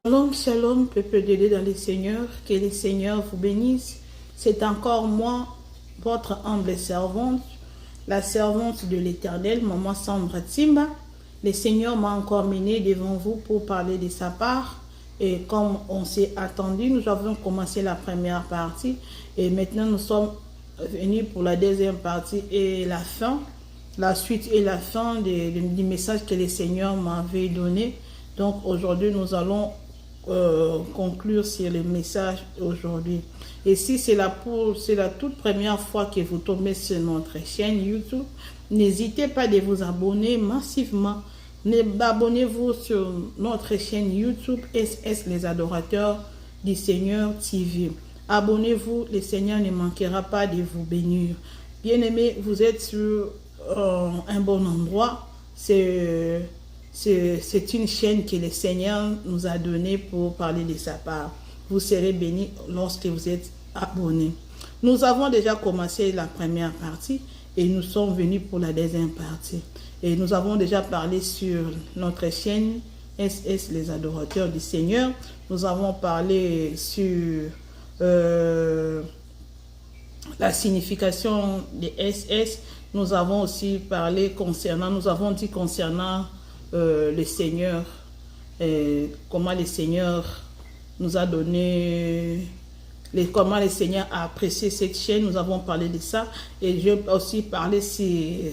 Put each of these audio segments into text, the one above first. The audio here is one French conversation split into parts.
Shalom, shalom, peuple de Dieu dans les seigneurs, que les seigneurs vous bénissent. C'est encore moi, votre humble servante, la servante de l'Éternel, Maman Sandra Timba. Le Seigneur m'a encore mené devant vous pour parler de sa part. Et comme on s'est attendu, nous avons commencé la première partie. Et maintenant, nous sommes venus pour la deuxième partie et la fin. La suite et la fin du message que le Seigneur m'avait donné. Donc aujourd'hui, nous allons conclure sur le message aujourd'hui. Et si c'est la toute première fois que vous tombez sur notre chaîne YouTube, n'hésitez pas de vous abonner massivement. Abonnez-vous sur notre chaîne YouTube SS Les Adorateurs du Seigneur TV. Abonnez-vous, le Seigneur ne manquera pas de vous bénir. Bien-aimés, vous êtes sur un bon endroit. C'est une chaîne que le Seigneur nous a donnée pour parler de sa part. Vous serez bénis lorsque vous êtes abonnés. Nous avons déjà commencé la première partie et nous sommes venus pour la deuxième partie. Et nous avons déjà parlé sur notre chaîne SS Les Adorateurs du Seigneur. Nous avons parlé sur la signification des SS. Nous avons aussi parlé concernant le Seigneur, comment le Seigneur nous a donné, comment le Seigneur a apprécié cette chaîne. Nous avons parlé de ça et je vais aussi parler sur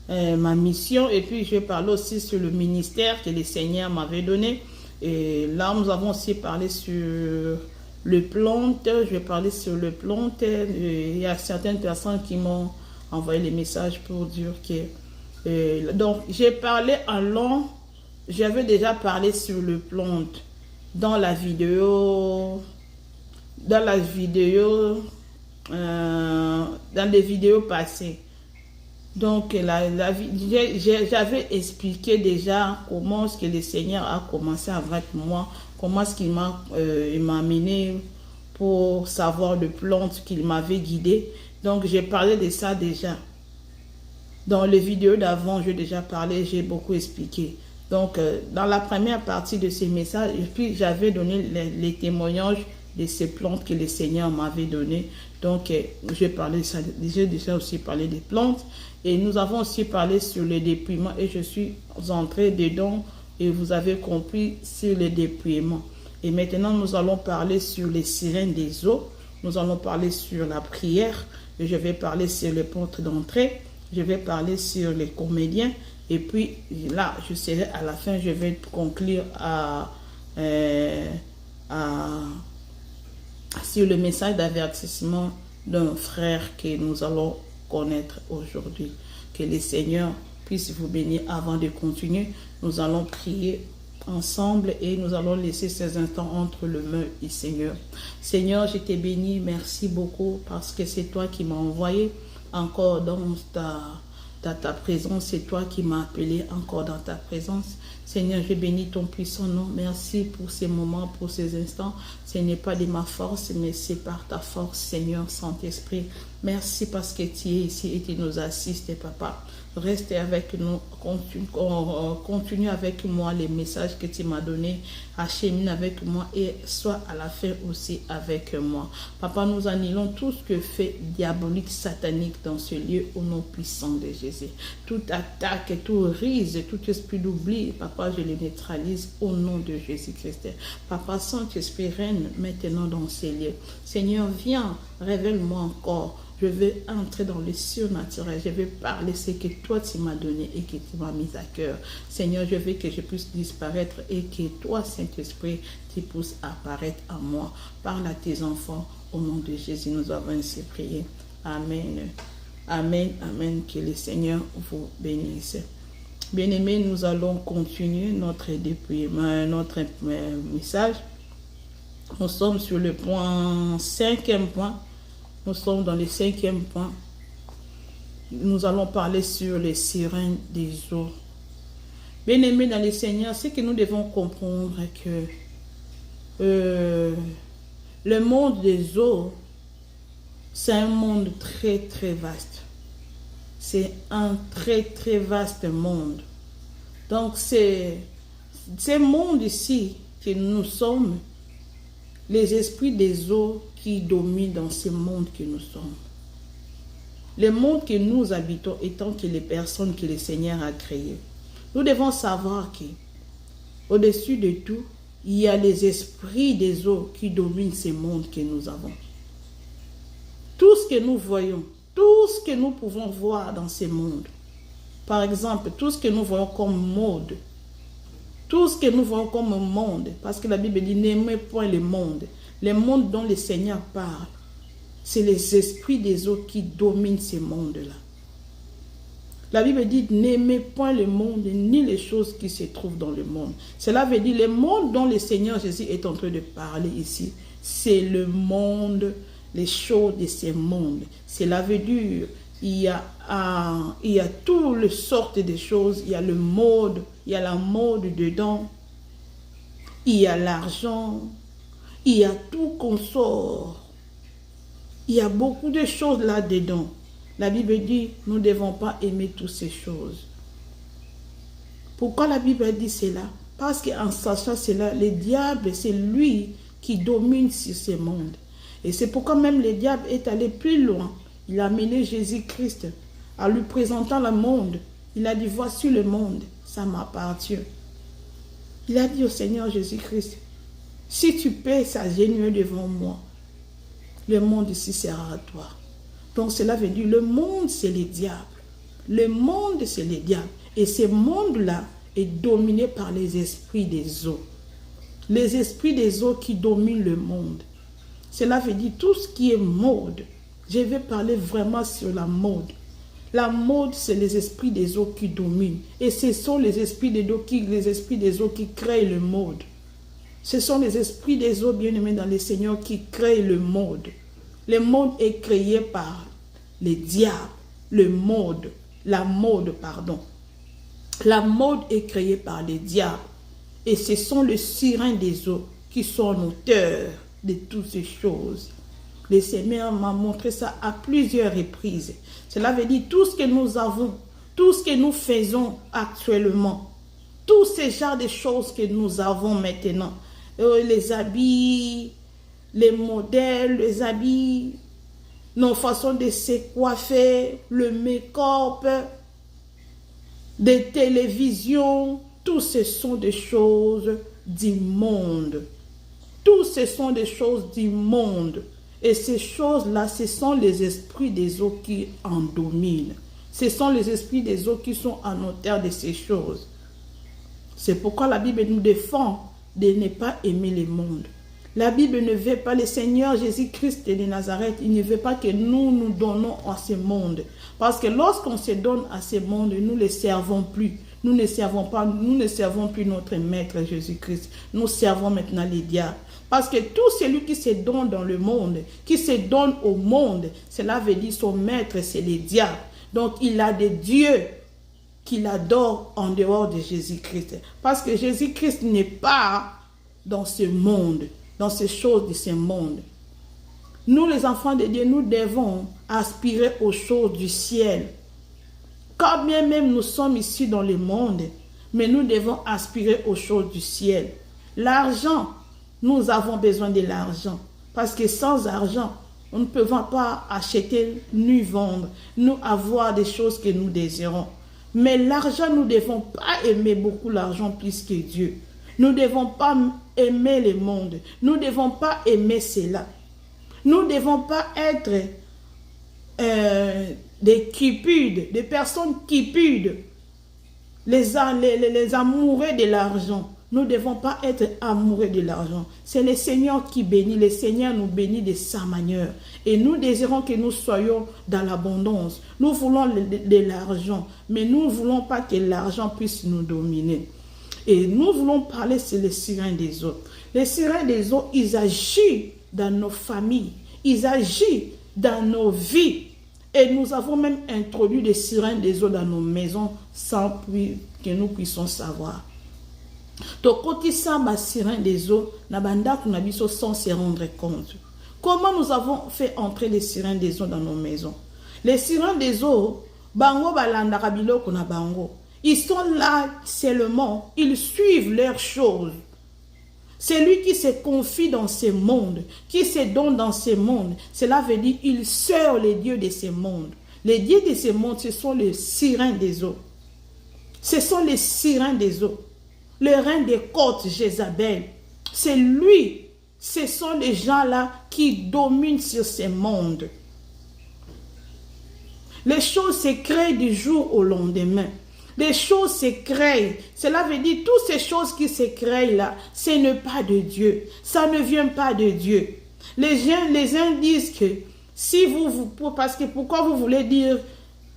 ma mission et puis je vais parler aussi sur le ministère que le Seigneur m'avait donné. Et là, nous avons aussi parlé sur le plant. Je vais parler sur le plant. Il y a certaines personnes qui m'ont envoyé les messages pour dire que donc, j'ai parlé en long. J'avais déjà parlé sur le plant dans la vidéo, dans les vidéos passées. Donc, j'avais expliqué déjà comment est-ce que le Seigneur a commencé avec moi, comment est-ce qu'il m'a amené pour savoir le plant qu'il m'avait guidé. Donc, j'ai parlé de ça déjà. Dans les vidéos d'avant, j'ai déjà parlé, j'ai beaucoup expliqué. Donc, dans la première partie de ces messages, et puis j'avais donné les témoignages de ces plantes que le Seigneur m'avait donné. Donc, j'ai déjà aussi parlé des plantes. Et nous avons aussi parlé sur le dépouillement. Et je suis entrée dedans et vous avez compris sur le dépouillement. Et maintenant, nous allons parler sur les sirènes des eaux. Nous allons parler sur la prière. Et je vais parler sur les portes d'entrée. Je vais parler sur les comédiens et puis là, je serai à la fin, je vais conclure sur le message d'avertissement d'un frère que nous allons connaître aujourd'hui. Que le Seigneur puisse vous bénir. Avant de continuer, nous allons prier ensemble et nous allons laisser ces instants entre les mains du Seigneur. Seigneur, je te bénis, merci beaucoup parce que c'est toi qui m'as envoyé encore dans ta présence, c'est toi qui m'as appelé encore dans ta présence. Seigneur, je bénis ton puissant nom. Merci pour ces moments, pour ces instants. Ce n'est pas de ma force, mais c'est par ta force, Seigneur, Saint-Esprit. Merci parce que tu es ici et tu nous assistes, Papa. Reste avec nous, continue avec moi les messages que tu m'as donnés, achemine avec moi et sois à la fin aussi avec moi. Papa, nous annulons tout ce que fait diabolique, satanique dans ce lieu au nom puissant de Jésus. Toute attaque, tout rise, tout esprit d'oubli, Papa, je les neutralise au nom de Jésus-Christ. Papa, Saint-Esprit, règne maintenant dans ces lieux. Seigneur, viens, révèle-moi encore. Je vais entrer dans le surnaturel. Je vais parler ce que toi tu m'as donné et que tu m'as mis à cœur. Seigneur, je veux que je puisse disparaître et que toi, Saint-Esprit, tu puisses apparaître en moi. Parle à tes enfants. Au nom de Jésus, nous avons ainsi prié. Amen. Amen. Amen. Que le Seigneur vous bénisse. Bien-aimés, nous allons continuer notre dépouillement, notre message. Nous sommes sur le cinquième point. Nous sommes dans le cinquième point. Nous allons parler sur les sirènes des eaux. Bien-aimés dans le Seigneur, c'est que nous devons comprendre que le monde des eaux, c'est un monde très très vaste. C'est un très très vaste monde. Donc ce monde ici, que nous sommes les esprits des eaux qui dominent dans ce monde que nous sommes. Le monde que nous habitons étant que les personnes que le Seigneur a créées. Nous devons savoir que au-dessus de tout, il y a les esprits des eaux qui dominent ce monde que nous avons. Tout ce que nous voyons, tout ce que nous pouvons voir dans ce monde, par exemple, tout ce que nous voyons comme mode, tout ce que nous voyons comme monde, parce que la Bible dit n'aimez point le monde dont le Seigneur parle, c'est les esprits des eaux qui dominent ce monde-là. La Bible dit n'aimez point le monde ni les choses qui se trouvent dans le monde. Cela veut dire le monde dont le Seigneur Jésus est en train de parler ici, c'est le monde, les choses de ce monde. Cela veut dire il y a toutes les sortes de choses, il y a le mode, il y a la mode dedans, il y a l'argent, il y a tout qu'on sort. Il y a beaucoup de choses là-dedans. La Bible dit, nous ne devons pas aimer toutes ces choses. Pourquoi la Bible dit cela? Parce qu'en sachant cela, le diable, c'est lui qui domine sur ce monde. Et c'est pourquoi même le diable est allé plus loin. Il a amené Jésus-Christ en lui présentant le monde. Il a dit, voici le monde, ça m'appartient. Il a dit au Seigneur Jésus-Christ, si tu peux s'agenouiller devant moi, le monde ici sera à toi. Donc cela veut dire, le monde c'est le diable. Le monde c'est le diable. Et ce monde-là est dominé par les esprits des eaux. Les esprits des eaux qui dominent le monde. Cela veut dire tout ce qui est mode. Je vais parler vraiment sur la mode. La mode, c'est les esprits des eaux qui dominent. Et ce sont les esprits des eaux qui créent le mode. Ce sont les esprits des eaux bien-aimés dans le Seigneur qui créent le mode. Le monde est créé par les diables. La mode, pardon. La mode est créée par les diables. Et ce sont les sirènes des eaux qui sont auteurs de toutes ces choses. Le Seigneur m'a montré ça à plusieurs reprises. Cela veut dire tout ce que nous avons, tout ce que nous faisons actuellement, tous ces genres de choses que nous avons maintenant, les habits, les modèles, les habits, nos façons de se coiffer, le make-up, des télévisions, tout ce sont des choses du monde. Tout ce sont des choses du monde. Et ces choses-là, ce sont les esprits des eaux qui en dominent. Ce sont les esprits des eaux qui sont en hauteur de ces choses. C'est pourquoi la Bible nous défend de ne pas aimer le monde. La Bible ne veut pas, le Seigneur Jésus-Christ de Nazareth, il ne veut pas que nous nous donnons à ce monde. Parce que lorsqu'on se donne à ce monde, nous ne le servons plus. Nous ne servons plus notre Maître Jésus-Christ. Nous servons maintenant les diables. Parce que tout celui qui se donne dans le monde, qui se donne au monde, cela veut dire son maître, c'est les diables. Donc il a des dieux qu'il adore en dehors de Jésus-Christ. Parce que Jésus-Christ n'est pas dans ce monde, dans ces choses de ce monde. Nous, les enfants de Dieu, nous devons aspirer aux choses du ciel. Quand bien même nous sommes ici dans le monde, mais nous devons aspirer aux choses du ciel. L'argent, nous avons besoin de l'argent. Parce que sans argent, nous ne pouvons pas acheter ni vendre, nous avoir des choses que nous désirons. Mais l'argent, nous ne devons pas aimer beaucoup l'argent plus que Dieu. Nous ne devons pas aimer le monde. Nous ne devons pas aimer cela. Nous ne devons pas être des cupides, des personnes cupides, les amoureux de l'argent. Nous ne devons pas être amoureux de l'argent. C'est le Seigneur qui bénit. Le Seigneur nous bénit de sa manière. Et nous désirons que nous soyons dans l'abondance. Nous voulons de l'argent, mais nous ne voulons pas que l'argent puisse nous dominer. Et nous voulons parler sur les sirènes des eaux. Les sirènes des eaux, ils agissent dans nos familles. Ils agissent dans nos vies. Et nous avons même introduit des sirènes des eaux dans nos maisons sans que nous puissions savoir. Donc, quand il y a des sirènes des eaux, sans se rendre compte. Comment nous avons fait entrer les sirènes des eaux dans nos maisons? Les sirènes des eaux, ils sont là seulement, ils suivent leurs choses. C'est lui qui se confie dans ce monde, qui se donne dans ce monde. Cela veut dire il sert les dieux de ce monde. Les dieux de ce monde, ce sont les sirènes des eaux. Ce sont les sirènes des eaux. Le reine des côtes, Jézabel. C'est lui. Ce sont les gens-là qui dominent sur ce monde. Les choses se créent du jour au lendemain. Les choses se créent. Cela veut dire toutes ces choses qui se créent là, ce n'est pas de Dieu. Ça ne vient pas de Dieu. Les uns disent que si parce que pourquoi vous voulez dire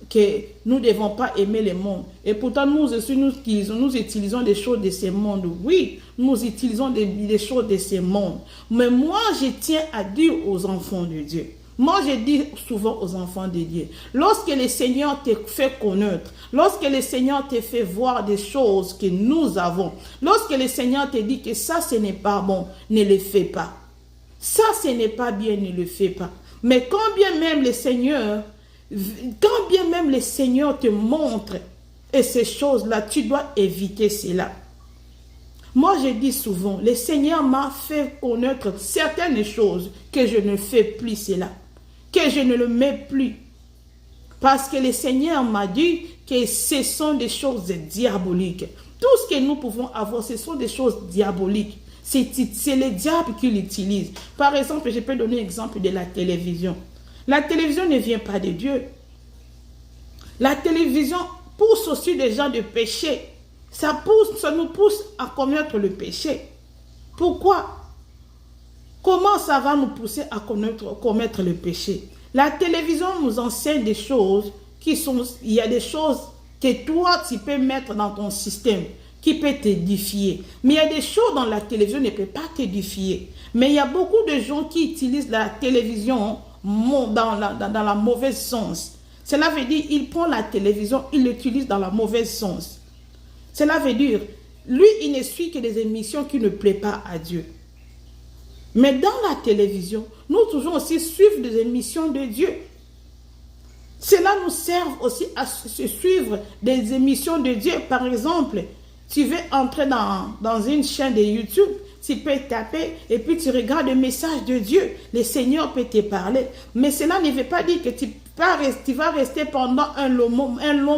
que nous ne devons pas aimer le monde? Et pourtant nous utilisons des choses de ce monde. Oui, nous utilisons des choses de ce monde. Mais moi, je tiens à dire aux enfants de Dieu. Moi, je dis souvent aux enfants de Dieu, lorsque le Seigneur te fait connaître, lorsque le Seigneur te fait voir des choses que nous avons, lorsque le Seigneur te dit que ça, ce n'est pas bon, ne le fais pas. Ça, ce n'est pas bien, ne le fais pas. Mais quand bien même le Seigneur te montre et ces choses-là, tu dois éviter cela. Moi, je dis souvent, le Seigneur m'a fait connaître certaines choses que je ne fais plus cela, que je ne le mets plus. Parce que le Seigneur m'a dit que ce sont des choses diaboliques. Tout ce que nous pouvons avoir, ce sont des choses diaboliques. C'est le diable qui l'utilise. Par exemple, je peux donner l'exemple de la télévision. La télévision ne vient pas de Dieu. La télévision pousse aussi des gens de péché. Ça nous pousse à commettre le péché. Pourquoi? Comment ça va nous pousser à commettre le péché? La télévision nous enseigne des choses il y a des choses que toi, tu peux mettre dans ton système, qui peut t'édifier. Mais il y a des choses dans la télévision qui ne peuvent pas t'édifier. Mais il y a beaucoup de gens qui utilisent la télévision dans la mauvaise sens. Cela veut dire, il prend la télévision, il l'utilise dans la mauvaise sens. Cela veut dire, lui, il ne suit que des émissions qui ne plaisent pas à Dieu. Mais dans la télévision, nous devons aussi suivre des émissions de Dieu. Cela nous sert aussi à suivre des émissions de Dieu. Par exemple, tu veux entrer dans une chaîne de YouTube, tu peux taper et puis tu regardes le message de Dieu. Le Seigneur peut te parler. Mais cela ne veut pas dire que tu vas rester pendant un long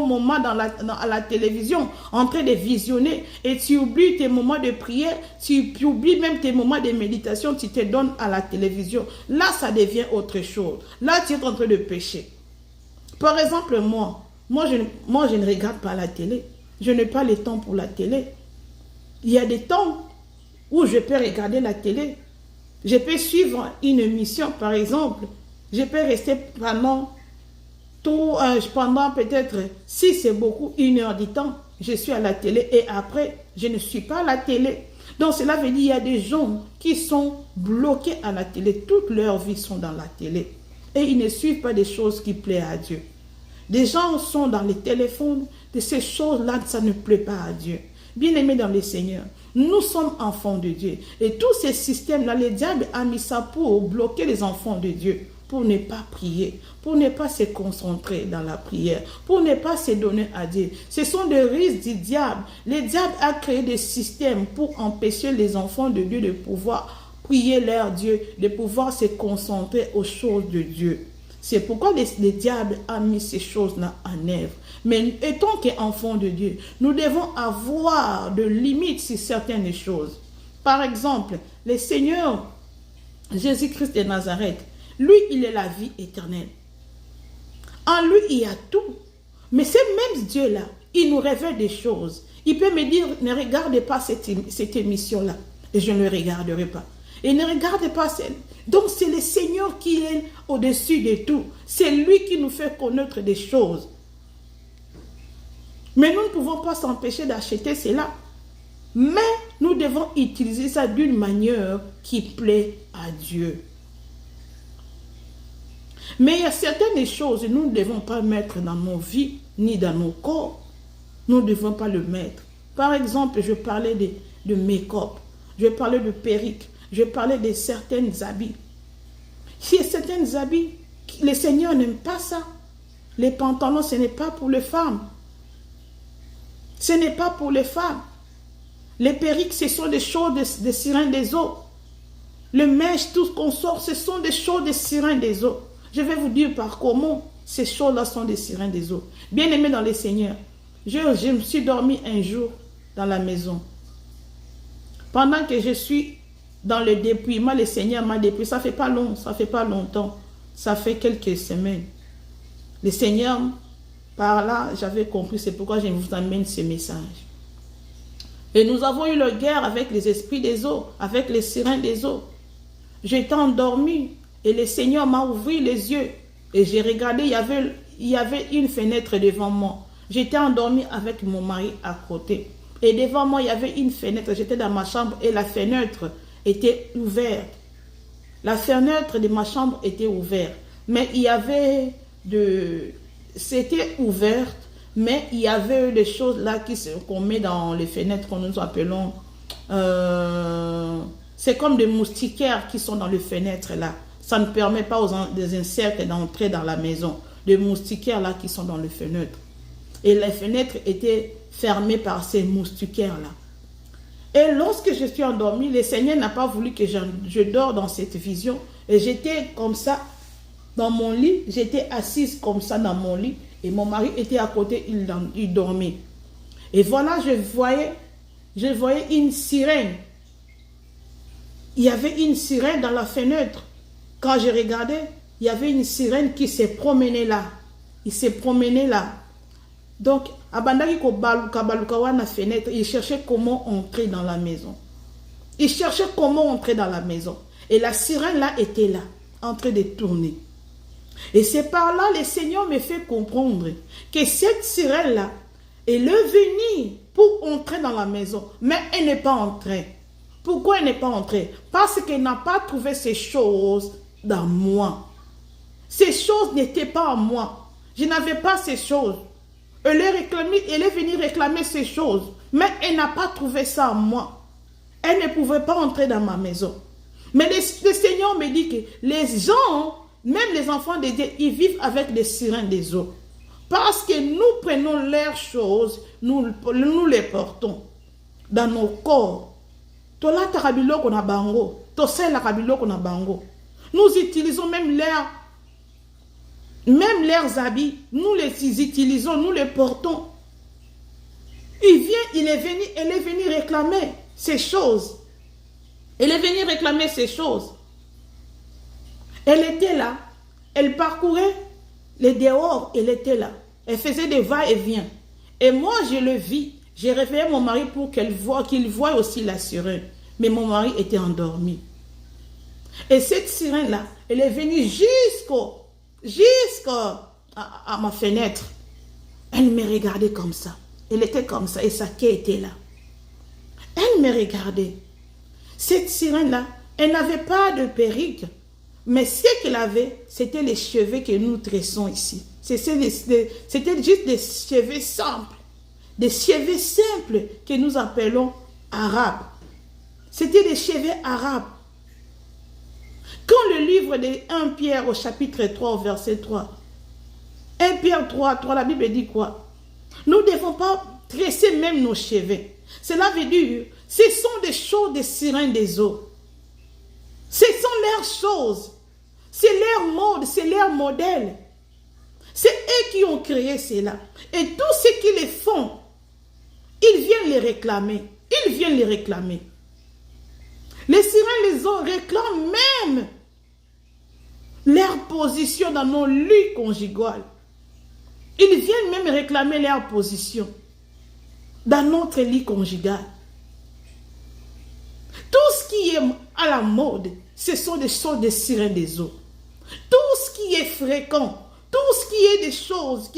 moment à la télévision en train de visionner et tu oublies tes moments de prière, tu oublies même tes moments de méditation, tu te donnes à la télévision. Là, ça devient autre chose. Là, tu es en train de pécher. Par exemple, moi, je ne regarde pas la télé. Je n'ai pas le temps pour la télé. Il y a des temps où je peux regarder la télé. Je peux suivre une émission, par exemple. Je peux rester pendant peut-être, si c'est beaucoup, 1 heure du temps. Je suis à la télé et après, je ne suis pas à la télé. Donc, cela veut dire qu'il y a des gens qui sont bloqués à la télé. Toute leur vie sont dans la télé. Et ils ne suivent pas des choses qui plaisent à Dieu. Des gens sont dans les téléphones, de ces choses-là, ça ne plaît pas à Dieu. Bien-aimés dans le Seigneur, nous sommes enfants de Dieu. Et tous ces systèmes-là, le diable a mis ça pour bloquer les enfants de Dieu, pour ne pas prier, pour ne pas se concentrer dans la prière, pour ne pas se donner à Dieu. Ce sont des risques du diable. Le diable a créé des systèmes pour empêcher les enfants de Dieu de pouvoir prier leur Dieu, de pouvoir se concentrer aux choses de Dieu. C'est pourquoi le diable a mis ces choses-là en œuvre. Mais étant qu'enfants de Dieu, nous devons avoir de limites sur certaines choses. Par exemple, le Seigneur Jésus-Christ de Nazareth, lui, il est la vie éternelle. En lui, il y a tout. Mais ce même Dieu-là, il nous révèle des choses. Il peut me dire, ne regardez pas cette émission-là. Et je ne le regarderai pas. Et ne regardez pas celle. Donc c'est le Seigneur qui est au-dessus de tout. C'est lui qui nous fait connaître des choses. Mais nous ne pouvons pas s'empêcher d'acheter cela. Mais nous devons utiliser ça d'une manière qui plaît à Dieu. Mais il y a certaines choses que nous ne devons pas mettre dans nos vies, ni dans nos corps. Nous ne devons pas le mettre. Par exemple, je parlais de make-up. Je parlais de perruque. Je parlais de certains habits. Si certains habits, le Seigneur n'aime pas ça. Les pantalons, ce n'est pas pour les femmes. Ce n'est pas pour les femmes. Les perruques, ce sont des choses des sirènes des eaux. Le mèche, tout ce qu'on sort, ce sont des choses des sirènes des eaux. Je vais vous dire par comment ces choses-là sont des sirènes des eaux. Bien-aimés dans les Seigneurs, je me suis dormi un jour dans la maison. Pendant que je suis dans le dépouillement, le Seigneur m'a dépouillé. Ça fait pas longtemps. Ça fait quelques semaines. Le Seigneur, par là, j'avais compris. C'est pourquoi je vous amène ce message. Et nous avons eu la guerre avec les esprits des eaux, avec les sirènes des eaux. J'étais endormi et le Seigneur m'a ouvert les yeux. Et j'ai regardé, il y avait une fenêtre devant moi. J'étais endormi avec mon mari à côté. Et devant moi, il y avait une fenêtre. J'étais dans ma chambre et la fenêtre était ouverte. La fenêtre de ma chambre était ouverte. Mais il y avait c'était ouverte, mais il y avait des choses là qu'on met dans les fenêtres qu'on nous appelons... c'est comme des moustiquaires qui sont dans les fenêtres là. Ça ne permet pas des insectes d'entrer dans la maison. Des moustiquaires là qui sont dans les fenêtres. Et les fenêtres étaient fermées par ces moustiquaires là. Et lorsque je suis endormie, le Seigneur n'a pas voulu que je dors dans cette vision. Et j'étais comme ça dans mon lit. J'étais assise comme ça dans mon lit. Et mon mari était à côté, il dormait. Et voilà, je voyais une sirène. Il y avait une sirène dans la fenêtre. Quand je regardais, il y avait une sirène qui s'est promenée là. Il s'est promené là. Donc, Abandaki ko baluka na fenêtre, il cherchait comment entrer dans la maison. Il cherchait comment entrer dans la maison. Et la sirène là était là, en train de tourner. Et c'est par là le Seigneur me fait comprendre que cette sirène là, elle est venue pour entrer dans la maison, mais elle n'est pas entrée. Pourquoi elle n'est pas entrée? Parce qu'elle n'a pas trouvé ces choses dans moi. Ces choses n'étaient pas en moi. Je n'avais pas ces choses. Elle est venue réclamer ces choses, mais elle n'a pas trouvé ça en moi. Elle ne pouvait pas entrer dans ma maison. Mais le Seigneur me dit que les gens, même les enfants de Dieu, ils vivent avec des sirènes des eaux. Parce que nous prenons leurs choses, nous les portons dans nos corps. Nous utilisons même leurs habits, nous les utilisons, nous les portons. Elle est venue réclamer ces choses. Elle est venue réclamer ces choses. Elle était là, elle parcourait les dehors, elle était là. Elle faisait des va-et-vient. Et moi, je le vis. J'ai réveillé mon mari pour qu'il voie aussi la sirène. Mais mon mari était endormi. Et cette sirène-là, elle est venue jusqu'à ma fenêtre. Elle me regardait comme ça. Elle était comme ça et sa queue était là. Elle me regardait. Cette sirène-là, elle n'avait pas de perruque. Mais ce qu'elle avait, c'était les cheveux que nous tressons ici. C'était juste des cheveux simples. Des cheveux simples que nous appelons arabes. C'était des cheveux arabes. Quand le livre de 1 Pierre au chapitre 3 au verset 3, 1 Pierre 3, la Bible dit quoi? Nous ne devons pas tresser même nos cheveux. Cela veut dire, ce sont des choses des sirènes des eaux. Ce sont leurs choses. C'est leur mode, c'est leur modèle. C'est eux qui ont créé cela. Et tous ceux qui les font, ils viennent les réclamer. Ils viennent les réclamer. Les sirènes les eaux réclament même leur position dans nos lits conjugales. Ils viennent même réclamer leur position dans notre lit conjugal. Tout ce qui est à la mode, ce sont des choses des sirènes des eaux. Tout ce qui est fréquent, tout ce qui est des choses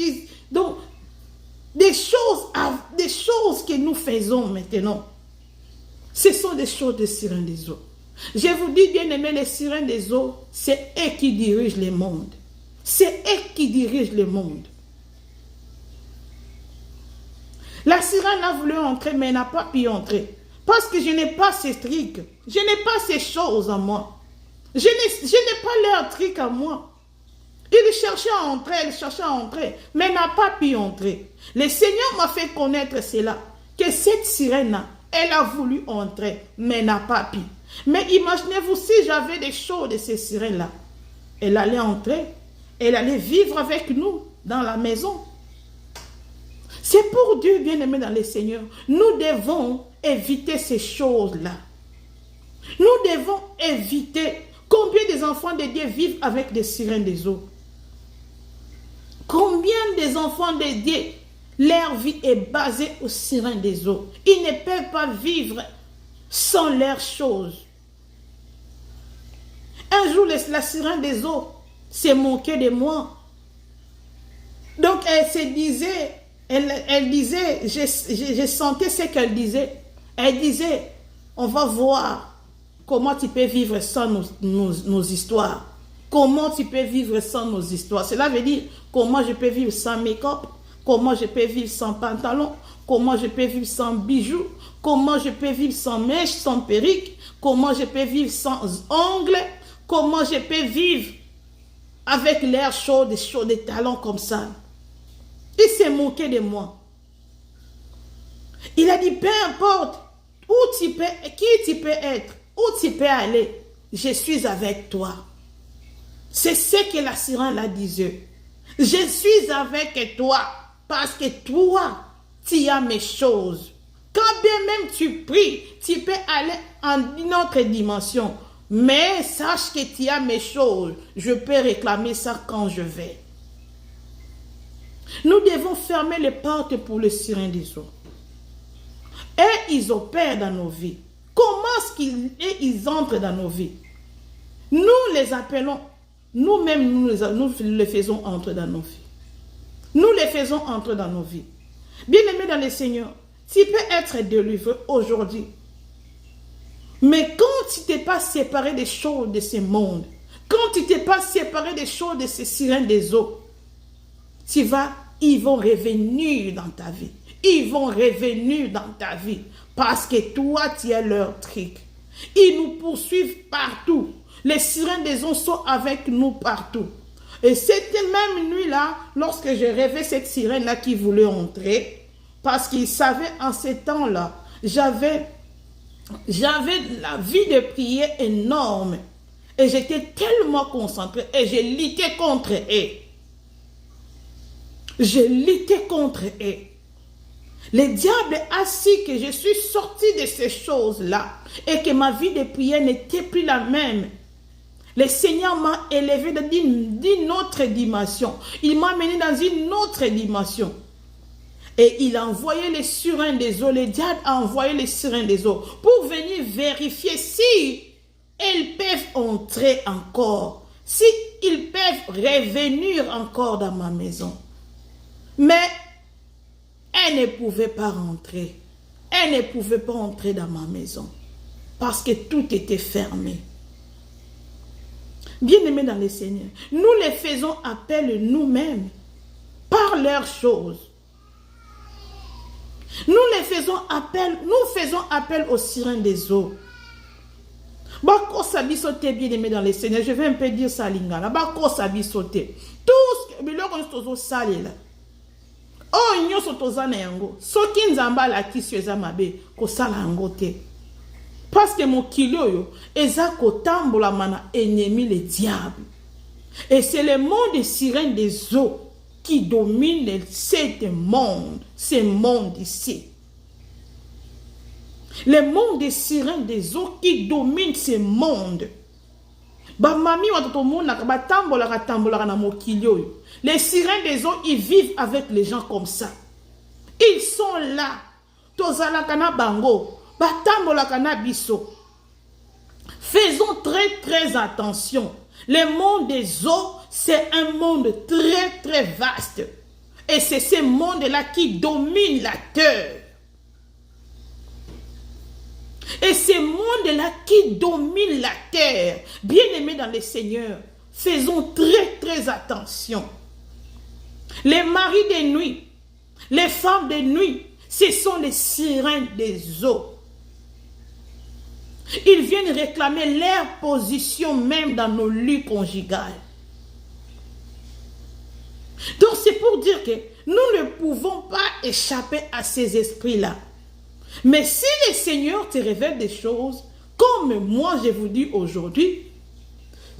des choses que nous faisons maintenant, ce sont des choses des sirènes des eaux. Je vous dis, bien aimé, les sirènes des eaux, c'est eux qui dirigent le monde. C'est eux qui dirigent le monde. La sirène a voulu entrer, mais elle n'a pas pu entrer. Parce que je n'ai pas ces trucs. Je n'ai pas ces choses en moi. Je n'ai pas leur truc à moi. Il cherchait à entrer, mais n'a pas pu entrer. Le Seigneur m'a fait connaître cela, que cette sirène-là, Elle a voulu entrer, mais n'a pas pu. Mais imaginez-vous si j'avais des choses de ces sirènes-là. Elle allait entrer, elle allait vivre avec nous dans la maison. C'est pour Dieu, bien-aimé dans le Seigneur. Nous devons éviter ces choses-là. Nous devons éviter. Combien des enfants de Dieu vivent avec des sirènes des eaux? Combien des enfants de Dieu, leur vie est basée aux sirènes des eaux? Ils ne peuvent pas vivre sans leurs choses. Un jour, la sirène des eaux s'est moquée de moi. Donc, elle se disait, elle disait, je sentais ce qu'elle disait. Elle disait, on va voir comment tu peux vivre sans nos histoires. Comment tu peux vivre sans nos histoires. Cela veut dire, comment je peux vivre sans make-up, comment je peux vivre sans pantalon, comment je peux vivre sans bijoux, comment je peux vivre sans mèche, sans perruque, comment je peux vivre sans ongles, comment je peux vivre avec l'air chaud, des talons comme ça. Il s'est moqué de moi. Il a dit, peu importe où tu peux, qui tu peux être, où tu peux aller, je suis avec toi. C'est ce que la sirène la disait. Je suis avec toi parce que toi, tu as mes choses. Quand bien même tu pries, tu peux aller en une autre dimension. Mais sache que tu as mes choses. Je peux réclamer ça quand je vais. Nous devons fermer les portes pour les sirènes des eaux. Et ils opèrent dans nos vies. Comment est-ce qu'ils entrent dans nos vies? Nous les appelons, nous-mêmes, nous les faisons entrer dans nos vies. Nous les faisons entrer dans nos vies. Bien-aimé dans le Seigneur, tu peux être délivré aujourd'hui. Mais quand tu t'es pas séparé des choses de ce monde, quand tu t'es pas séparé des choses de ces sirènes des eaux, ils vont revenir dans ta vie. Ils vont revenir dans ta vie. Parce que toi, tu es leur truc. Ils nous poursuivent partout. Les sirènes des eaux sont avec nous partout. Et c'était même nuit-là, lorsque j'ai rêvé cette sirène-là qui voulait entrer, parce qu'ils savaient en ces temps-là, j'avais la vie de prière énorme. Et j'étais tellement concentrée et j'ai lutté contre eux. J'ai lutté contre eux. Le diable a su que je suis sortie de ces choses-là et que ma vie de prière n'était plus la même. Le Seigneur m'a élevé d'une autre dimension. Il m'a mené dans une autre dimension. Et il a envoyé les sirènes des eaux. Le diable a envoyé les sirènes des eaux pour venir vérifier si elles peuvent entrer encore. Si ils peuvent revenir encore dans ma maison. Mais elle ne pouvait pas rentrer. Elle ne pouvait pas entrer dans ma maison. Parce que tout était fermé. Bien-aimés dans le Seigneur, nous les faisons appel nous-mêmes par leurs choses. Nous faisons appel aux sirènes des eaux. Bako sabi sauter, bien-aimés dans le Seigneur, je vais un peu dire ça lingala. Bako sabi sauter. Tout ce que nous salé là. Oh, nous sommes na yango. Soki nzamba la kisi eza mabe ko sala yango te. Parce que mon kilo yo eza ko tambola mana ennemi le diable. Et c'est le monde des sirènes des eaux qui domine ce monde ici. Le monde des sirènes des eaux qui domine ce monde. Ba mami watoto mona ba tambola na mokilio yo. Les sirènes des eaux, ils vivent avec les gens comme ça. Ils sont là. Tozala kana bango, batambola kana biso. Faisons très très attention. Le monde des eaux, c'est un monde très très vaste. Et c'est ce monde-là qui domine la terre. Et ce monde-là qui domine la terre. Bien-aimés dans le Seigneur, faisons très très attention. Les maris de nuit, les femmes de nuit, ce sont les sirènes des eaux. Ils viennent réclamer leur position même dans nos lits conjugales. Donc c'est pour dire que nous ne pouvons pas échapper à ces esprits-là. Mais si le Seigneur te révèle des choses, comme moi je vous dis aujourd'hui,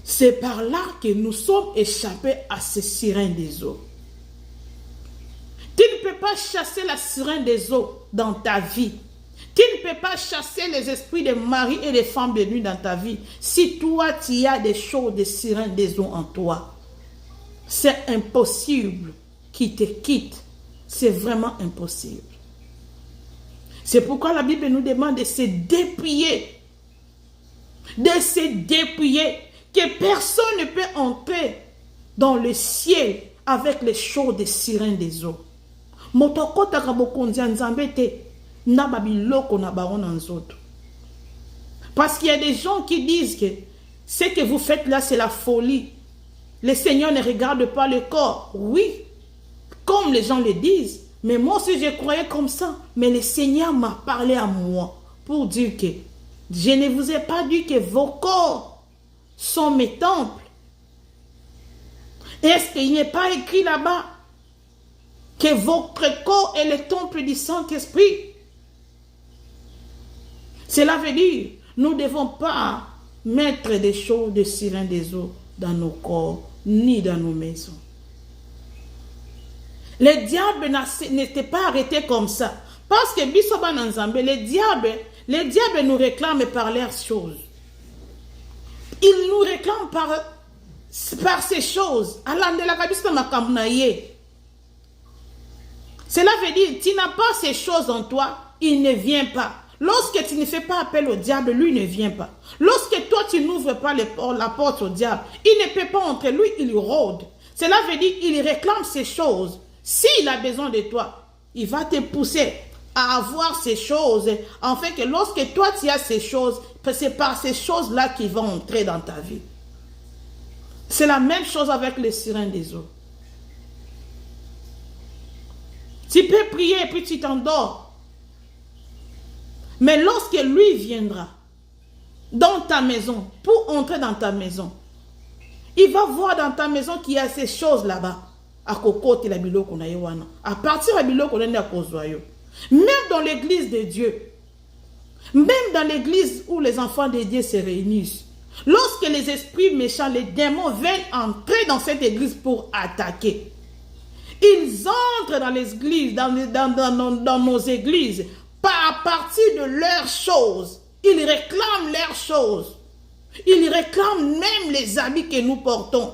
c'est par là que nous sommes échappés à ces sirènes des eaux. Tu ne peux pas chasser la sirène des eaux dans ta vie. Tu ne peux pas chasser les esprits de mari et de femmes de nuit dans ta vie si toi, tu as des choses, des sirènes des eaux en toi. C'est impossible qu'ils te quittent. C'est vraiment impossible. C'est pourquoi la Bible nous demande de se dépouiller. De se dépouiller. Que personne ne peut entrer dans le ciel avec les choses des sirènes des eaux. Parce qu'il y a des gens qui disent que ce que vous faites là, c'est la folie. Le Seigneur ne regarde pas le corps. Oui, comme les gens le disent. Mais moi aussi, je croyais comme ça. Mais le Seigneur m'a parlé à moi pour dire que je ne vous ai pas dit que vos corps sont mes temples. Est-ce qu'il n'est pas écrit là-bas que votre corps est le temple du Saint-Esprit? Cela veut dire, nous ne devons pas mettre des choses de sirène des eaux dans nos corps, ni dans nos maisons. Le diable n'était pas arrêté comme ça. Parce que Bisoba Nanzambe, le diable nous réclame par leurs choses. Il nous réclame par ces choses. Cela veut dire, tu n'as pas ces choses en toi, il ne vient pas. Lorsque tu ne fais pas appel au diable, lui ne vient pas. Lorsque toi, tu n'ouvres pas la porte au diable, il ne peut pas entrer. Lui, il rôde. Cela veut dire, il réclame ces choses. S'il a besoin de toi, il va te pousser à avoir ces choses. En fait, que lorsque toi, tu as ces choses, c'est par ces choses-là qu'ils vont entrer dans ta vie. C'est la même chose avec les sirènes des eaux. Tu peux prier et puis tu t'endors. Mais lorsque lui viendra dans ta maison, pour entrer dans ta maison, il va voir dans ta maison qu'il y a ces choses là-bas. À partir de même dans l'église de Dieu, même dans l'église où les enfants de Dieu se réunissent, lorsque les esprits méchants, les démons viennent entrer dans cette église pour attaquer, ils entrent dans l'église, dans nos églises, à partir de leurs choses. Ils réclament leurs choses. Ils réclament même les habits que nous portons.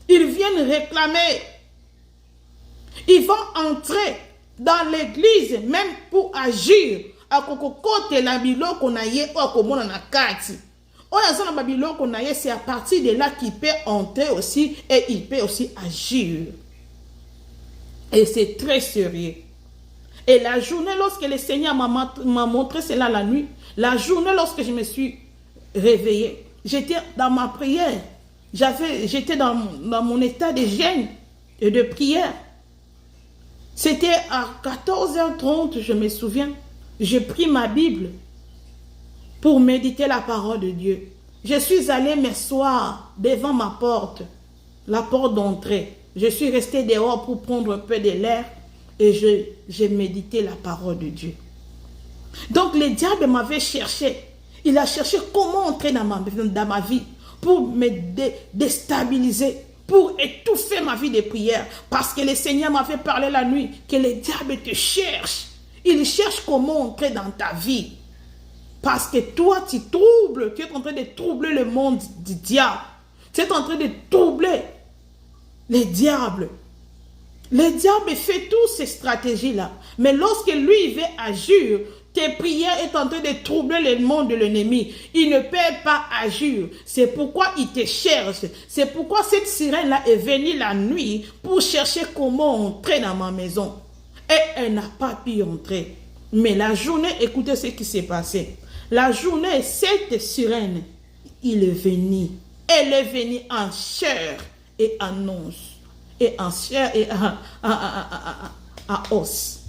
Ils viennent réclamer. Ils vont entrer dans l'église même pour agir. C'est à partir de là qu'il peut entrer aussi et il peut aussi agir. Et c'est très sérieux. Et la journée, lorsque le Seigneur m'a montré cela la nuit, la journée lorsque je me suis réveillée, j'étais dans ma prière. J'étais dans mon état de jeûne et de prière. C'était à 14h30, je me souviens. J'ai pris ma Bible pour méditer la parole de Dieu. Je suis allée m'asseoir devant ma porte, la porte d'entrée. Je suis restée dehors pour prendre un peu de l'air et j'ai médité la parole de Dieu. Donc le diable m'avait cherché. Il a cherché comment entrer dans ma vie pour me déstabiliser, pour étouffer ma vie de prière. Parce que le Seigneur m'avait parlé la nuit que le diable te cherche. Il cherche comment entrer dans ta vie. Parce que toi, tu troubles, tu es en train de troubler le monde du diable. Tu es en train de troubler les diables. Le diable fait toutes ces stratégies-là. Mais lorsque lui veut agir, tes prières sont en train de troubler le monde de l'ennemi. Il ne peut pas agir. C'est pourquoi il te cherche. C'est pourquoi cette sirène-là est venue la nuit pour chercher comment entrer dans ma maison. Et elle n'a pas pu entrer. Mais la journée, écoutez ce qui s'est passé. La journée, cette sirène, il est venu. Elle est venue en chair et en os. Et en chair et en os.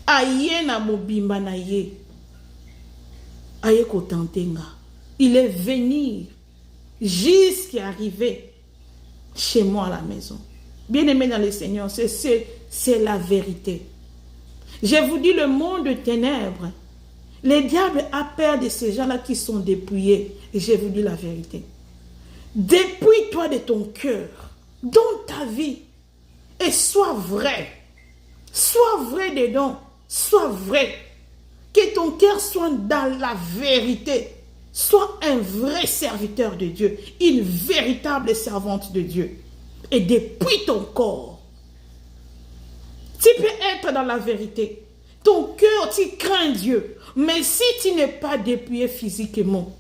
Aye na mobimba na ye. Aye kotantenga. Il est venu jusqu'à arriver chez moi à la maison. Bien-aimé dans le Seigneur, c'est la vérité. Je vous dis, le monde de ténèbres, le diable a peur de ces gens-là qui sont dépouillés. Et je vous dis la vérité. Dépouille-toi de ton cœur, dans ta vie, et sois vrai. Sois vrai dedans. Sois vrai. Que ton cœur soit dans la vérité. Sois un vrai serviteur de Dieu, une véritable servante de Dieu. Et dépouille ton corps. Tu peux être dans la vérité. Ton cœur, tu crains Dieu. Mais si tu n'es pas dépouillé physiquement,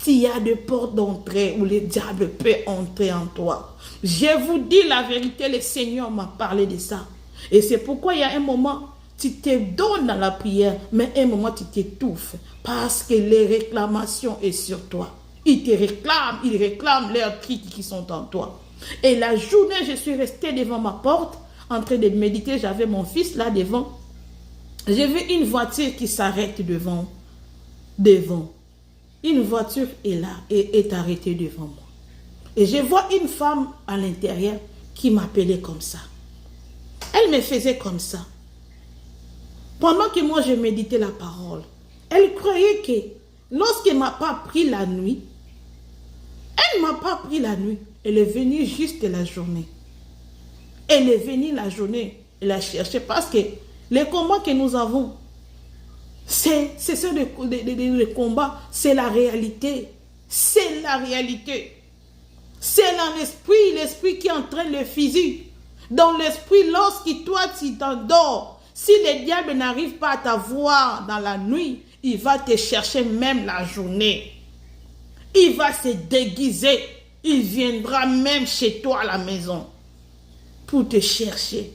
il y a des portes d'entrée où le diable peut entrer en toi. Je vous dis la vérité, le Seigneur m'a parlé de ça. Et c'est pourquoi il y a un moment, tu te donnes dans la prière, mais un moment, tu t'étouffes. Parce que les réclamations sont sur toi. Ils te réclament leurs cris qui sont en toi. Et la journée, je suis restée devant ma porte, en train de méditer, j'avais mon fils là devant. J'ai vu une voiture qui s'arrête devant. Une voiture est là et est arrêtée devant moi. Et je vois une femme à l'intérieur qui m'appelait comme ça. Elle me faisait comme ça. Pendant que moi je méditais la parole, elle croyait que lorsqu'elle ne m'a pas pris la nuit, elle ne m'a pas pris la nuit. Elle est venue juste la journée. Elle est venue la journée. Elle a cherché parce que les combats que nous avons, c'est ce les combats, c'est la réalité. C'est la réalité. C'est dans l'esprit qui entraîne le physique. Dans l'esprit, lorsque toi tu t'endors, si le diable n'arrive pas à t'avoir dans la nuit, il va te chercher même la journée. Il va se déguiser. Il viendra même chez toi à la maison pour te chercher,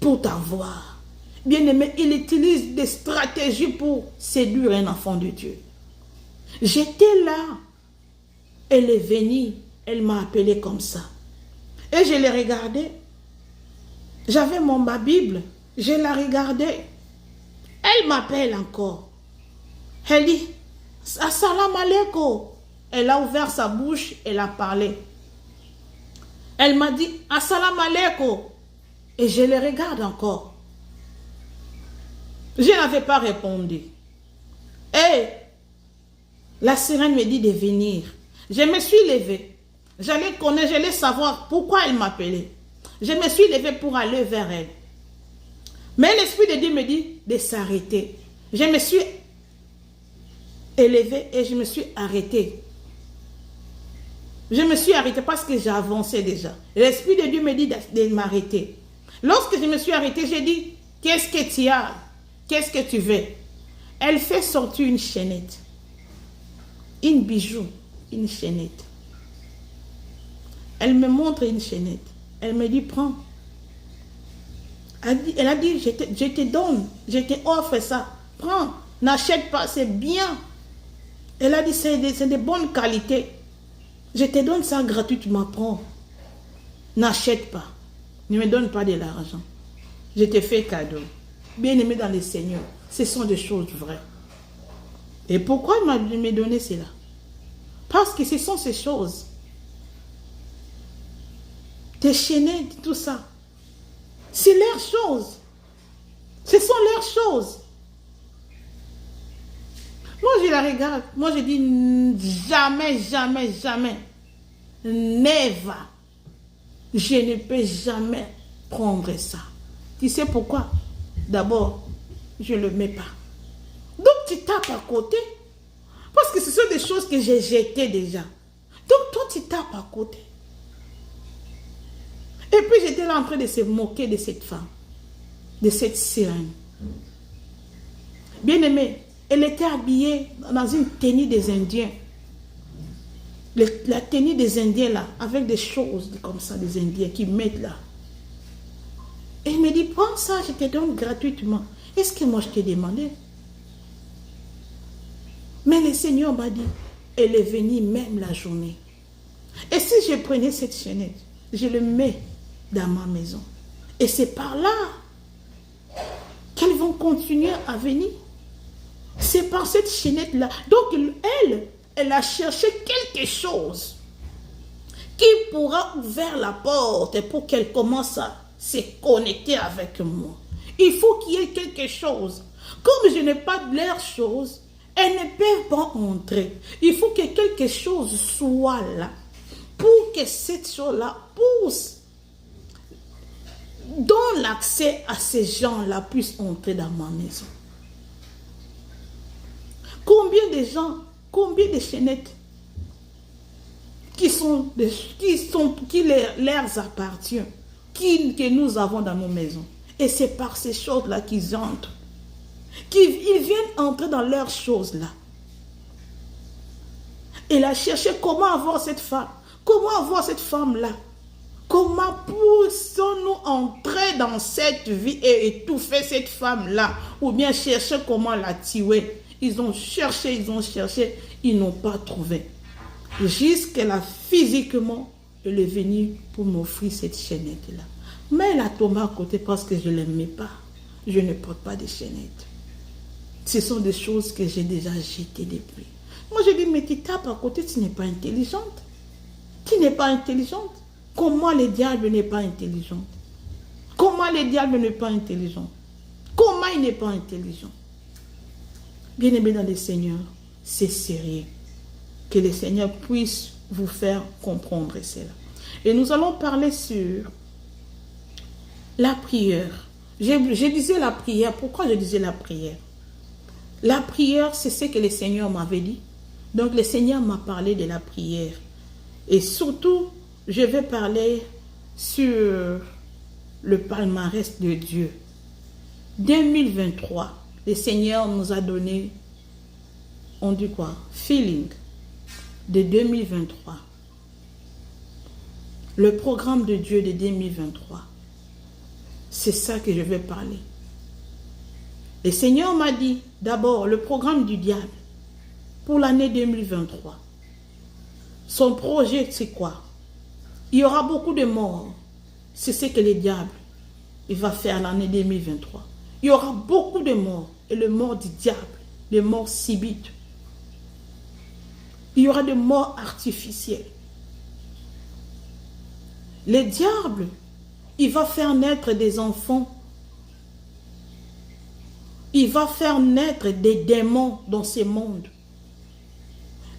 pour t'avoir. Bien-aimé, il utilise des stratégies pour séduire un enfant de Dieu. J'étais là. Elle est venue. Elle m'a appelé comme ça. Et je l'ai regardée. J'avais ma Bible. Je la regardais. Elle m'appelle encore. Elle dit, Assalamu alaikum. Elle a ouvert sa bouche. Elle a parlé. Elle m'a dit, Assalamu alaikum. Et je le regarde encore. Je n'avais pas répondu. Et la sirène me dit de venir. Je me suis levée. J'allais connaître, j'allais savoir pourquoi elle m'appelait. Je me suis levée pour aller vers elle. Mais l'Esprit de Dieu me dit de s'arrêter. Je me suis élevée et je me suis arrêtée. Je me suis arrêtée parce que j'ai avancé déjà. L'Esprit de Dieu me dit de m'arrêter. Lorsque je me suis arrêtée, j'ai dit, qu'est-ce que tu as? Qu'est-ce que tu veux? Elle fait sortir une chaînette. Une bijou. Une chaînette. Elle me montre une chaînette. Elle me dit, prends. Elle a dit, je te donne. Je te offre ça. Prends. N'achète pas, c'est bien. Elle a dit, c'est de bonne qualité. Je te donne ça gratuitement. Prends. N'achète pas. Ne me donne pas de l'argent. Je te fais cadeau. Bien-aimé dans le Seigneur, ce sont des choses vraies. Et pourquoi il m'a donné cela? Parce que ce sont ces choses. Tes chaînettes, tout ça. C'est leurs choses. Ce sont leurs choses. Moi, je la regarde. Moi, je dis jamais, jamais, jamais. Never. Je ne peux jamais prendre ça. Tu sais pourquoi? D'abord, je ne le mets pas. Donc, tu tapes à côté. Parce que ce sont des choses que j'ai jetées déjà. Donc, toi, tu tapes à côté. Et puis, j'étais là en train de se moquer de cette femme. De cette sirène. Bien aimée, elle était habillée dans une tenue des Indiens. La tenue des Indiens là, avec des choses comme ça, des Indiens qui mettent là. Et il me dit, prends ça, je te donne gratuitement. Est-ce que moi je t'ai demandé? Mais le Seigneur m'a dit, elle est venue même la journée. Et si je prenais cette chaînette, je le mets dans ma maison. Et c'est par là qu'elles vont continuer à venir. C'est par cette chaînette-là. Donc elle a cherché quelque chose qui pourra ouvrir la porte pour qu'elle commence à se connecter avec moi. Il faut qu'il y ait quelque chose. Comme je n'ai pas de leur chose, elles ne peuvent pas entrer. Il faut que quelque chose soit là pour que cette chose-là pousse, donne l'accès à ces gens-là puissent entrer dans ma maison. Combien de gens, combien de chaînettes qui leur appartiennent, que nous avons dans nos maisons. Et c'est par ces choses-là qu'ils entrent. Ils viennent entrer dans leurs choses-là. Et là, chercher comment avoir cette femme. Comment avoir cette femme-là. Comment poussons-nous entrer dans cette vie et étouffer cette femme-là. Ou bien chercher comment la tuer. Ils ont cherché, ils n'ont pas trouvé. Jusqu'à là, physiquement, elle est venue pour m'offrir cette chaînette-là. Mais elle a tombé à côté parce que je ne l'aimais pas. Je ne porte pas de chaînette. Ce sont des choses que j'ai déjà jetées depuis. Moi, je dis, mais tu tapes à côté, tu n'es pas intelligente. Tu n'es pas intelligente. Comment le diable n'est pas intelligent? Comment le diable n'est pas intelligent? Comment il n'est pas intelligent? Bien-aimés dans le Seigneur, c'est sérieux. Que le Seigneur puisse vous faire comprendre cela. Et nous allons parler sur la prière. Je disais la prière. Pourquoi je disais la prière? La prière, c'est ce que le Seigneur m'avait dit. Donc, le Seigneur m'a parlé de la prière. Et surtout, je vais parler sur le palmarès de Dieu. 2023, le Seigneur nous a donné, on dit quoi? Feeling de 2023. Le programme de Dieu de 2023. C'est ça que je vais parler. Le Seigneur m'a dit, d'abord, le programme du diable pour l'année 2023. Son projet, c'est quoi? Il y aura beaucoup de morts. C'est ce que le diable il va faire l'année 2023. Il y aura beaucoup de morts. Et le mort du diable, les morts subites. Il y aura des morts artificielles. Le diable, il va faire naître des enfants. Il va faire naître des démons dans ce monde.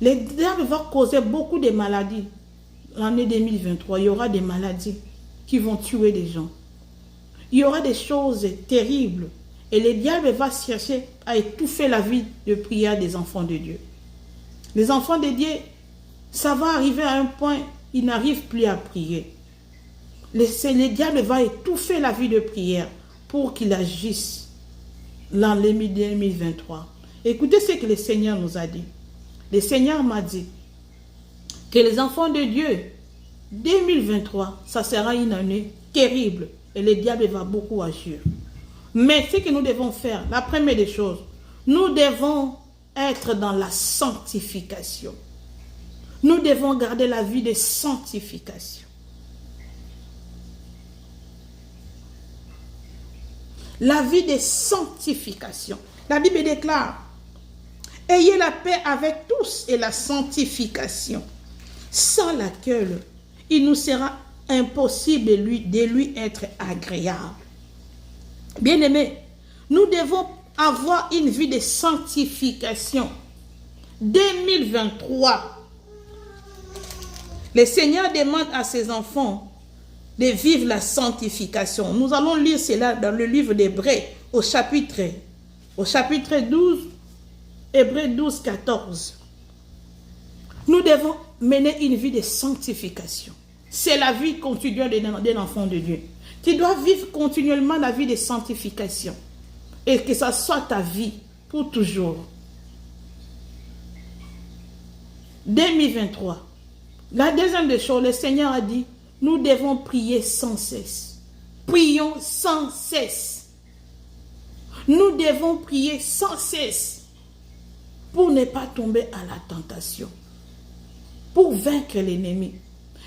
Le diable va causer beaucoup de maladies. L'année 2023, il y aura des maladies qui vont tuer des gens. Il y aura des choses terribles. Et le diable va chercher à étouffer la vie de prière des enfants de Dieu. Les enfants de Dieu, ça va arriver à un point, ils n'arrivent plus à prier. Le diable va étouffer la vie de prière pour qu'il agisse l'année 2023. Écoutez ce que le Seigneur nous a dit. Le Seigneur m'a dit que les enfants de Dieu, 2023, ça sera une année terrible et le diable va beaucoup agir. Mais ce que nous devons faire, la première des choses, nous devons être dans la sanctification. Nous devons garder la vie de sanctification. La vie de sanctification. La Bible déclare, ayez la paix avec tous et la sanctification, sans laquelle il nous sera impossible de lui être agréable. Bien-aimés, nous devons avoir une vie de sanctification. 2023, le Seigneur demande à ses enfants de vivre la sanctification. Nous allons lire cela dans le livre d'Hébreux au chapitre 12, Hébreux 12, 14. Nous devons mener une vie de sanctification. C'est la vie continuelle d'un enfant de Dieu. Tu dois vivre continuellement la vie de sanctification. Et que ça soit ta vie pour toujours. 2023. La deuxième des choses, le Seigneur a dit, nous devons prier sans cesse. Prions sans cesse. Nous devons prier sans cesse pour ne pas tomber à la tentation. Pour vaincre l'ennemi.